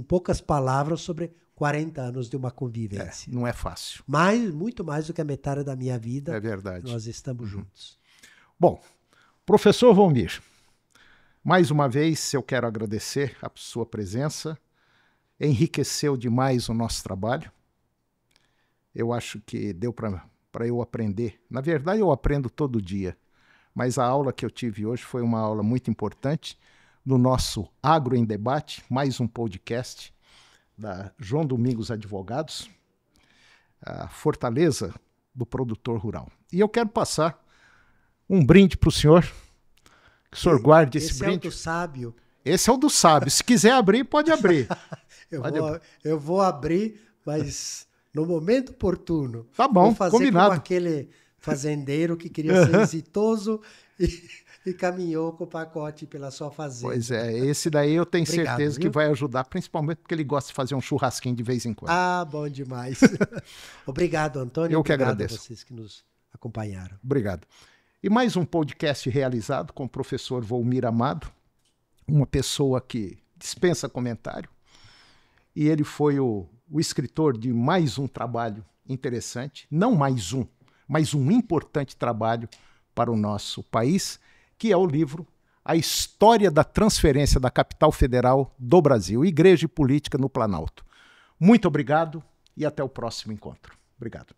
poucas palavras sobre 40 anos de uma convivência. Não é fácil. Muito mais do que a metade da minha vida. É verdade. Nós estamos juntos. Bom, professor Valmir, mais uma vez eu quero agradecer a sua presença. Enriqueceu demais o nosso trabalho. Eu acho que deu para eu aprender. Na verdade, eu aprendo todo dia, mas a aula que eu tive hoje foi uma aula muito importante no nosso Agro em Debate, mais um podcast da João Domingos Advogados, a fortaleza do produtor rural. E eu quero passar um brinde para o senhor, que o senhor guarde esse brinde. Esse é o do sábio. Esse é o do sábio. Se quiser abrir, pode abrir. Eu vou abrir, mas no momento oportuno. Tá bom, vou fazer combinado. Como aquele fazendeiro que queria ser exitoso e caminhou com o pacote pela sua fazenda. Pois é, esse daí eu tenho Obrigado, certeza viu? que vai ajudar, principalmente porque ele gosta de fazer um churrasquinho de vez em quando. Ah, bom demais. Obrigado, Antônio. Eu que Obrigado agradeço. a vocês que nos acompanharam. Obrigado. E mais um podcast realizado com o professor Volmir Amado, uma pessoa que dispensa comentário, e ele foi o escritor de mais um trabalho interessante, não mais um, mas um importante trabalho para o nosso país, que é o livro A História da Transferência da Capital Federal do Brasil, Igreja e Política no Planalto. Muito obrigado e até o próximo encontro. Obrigado.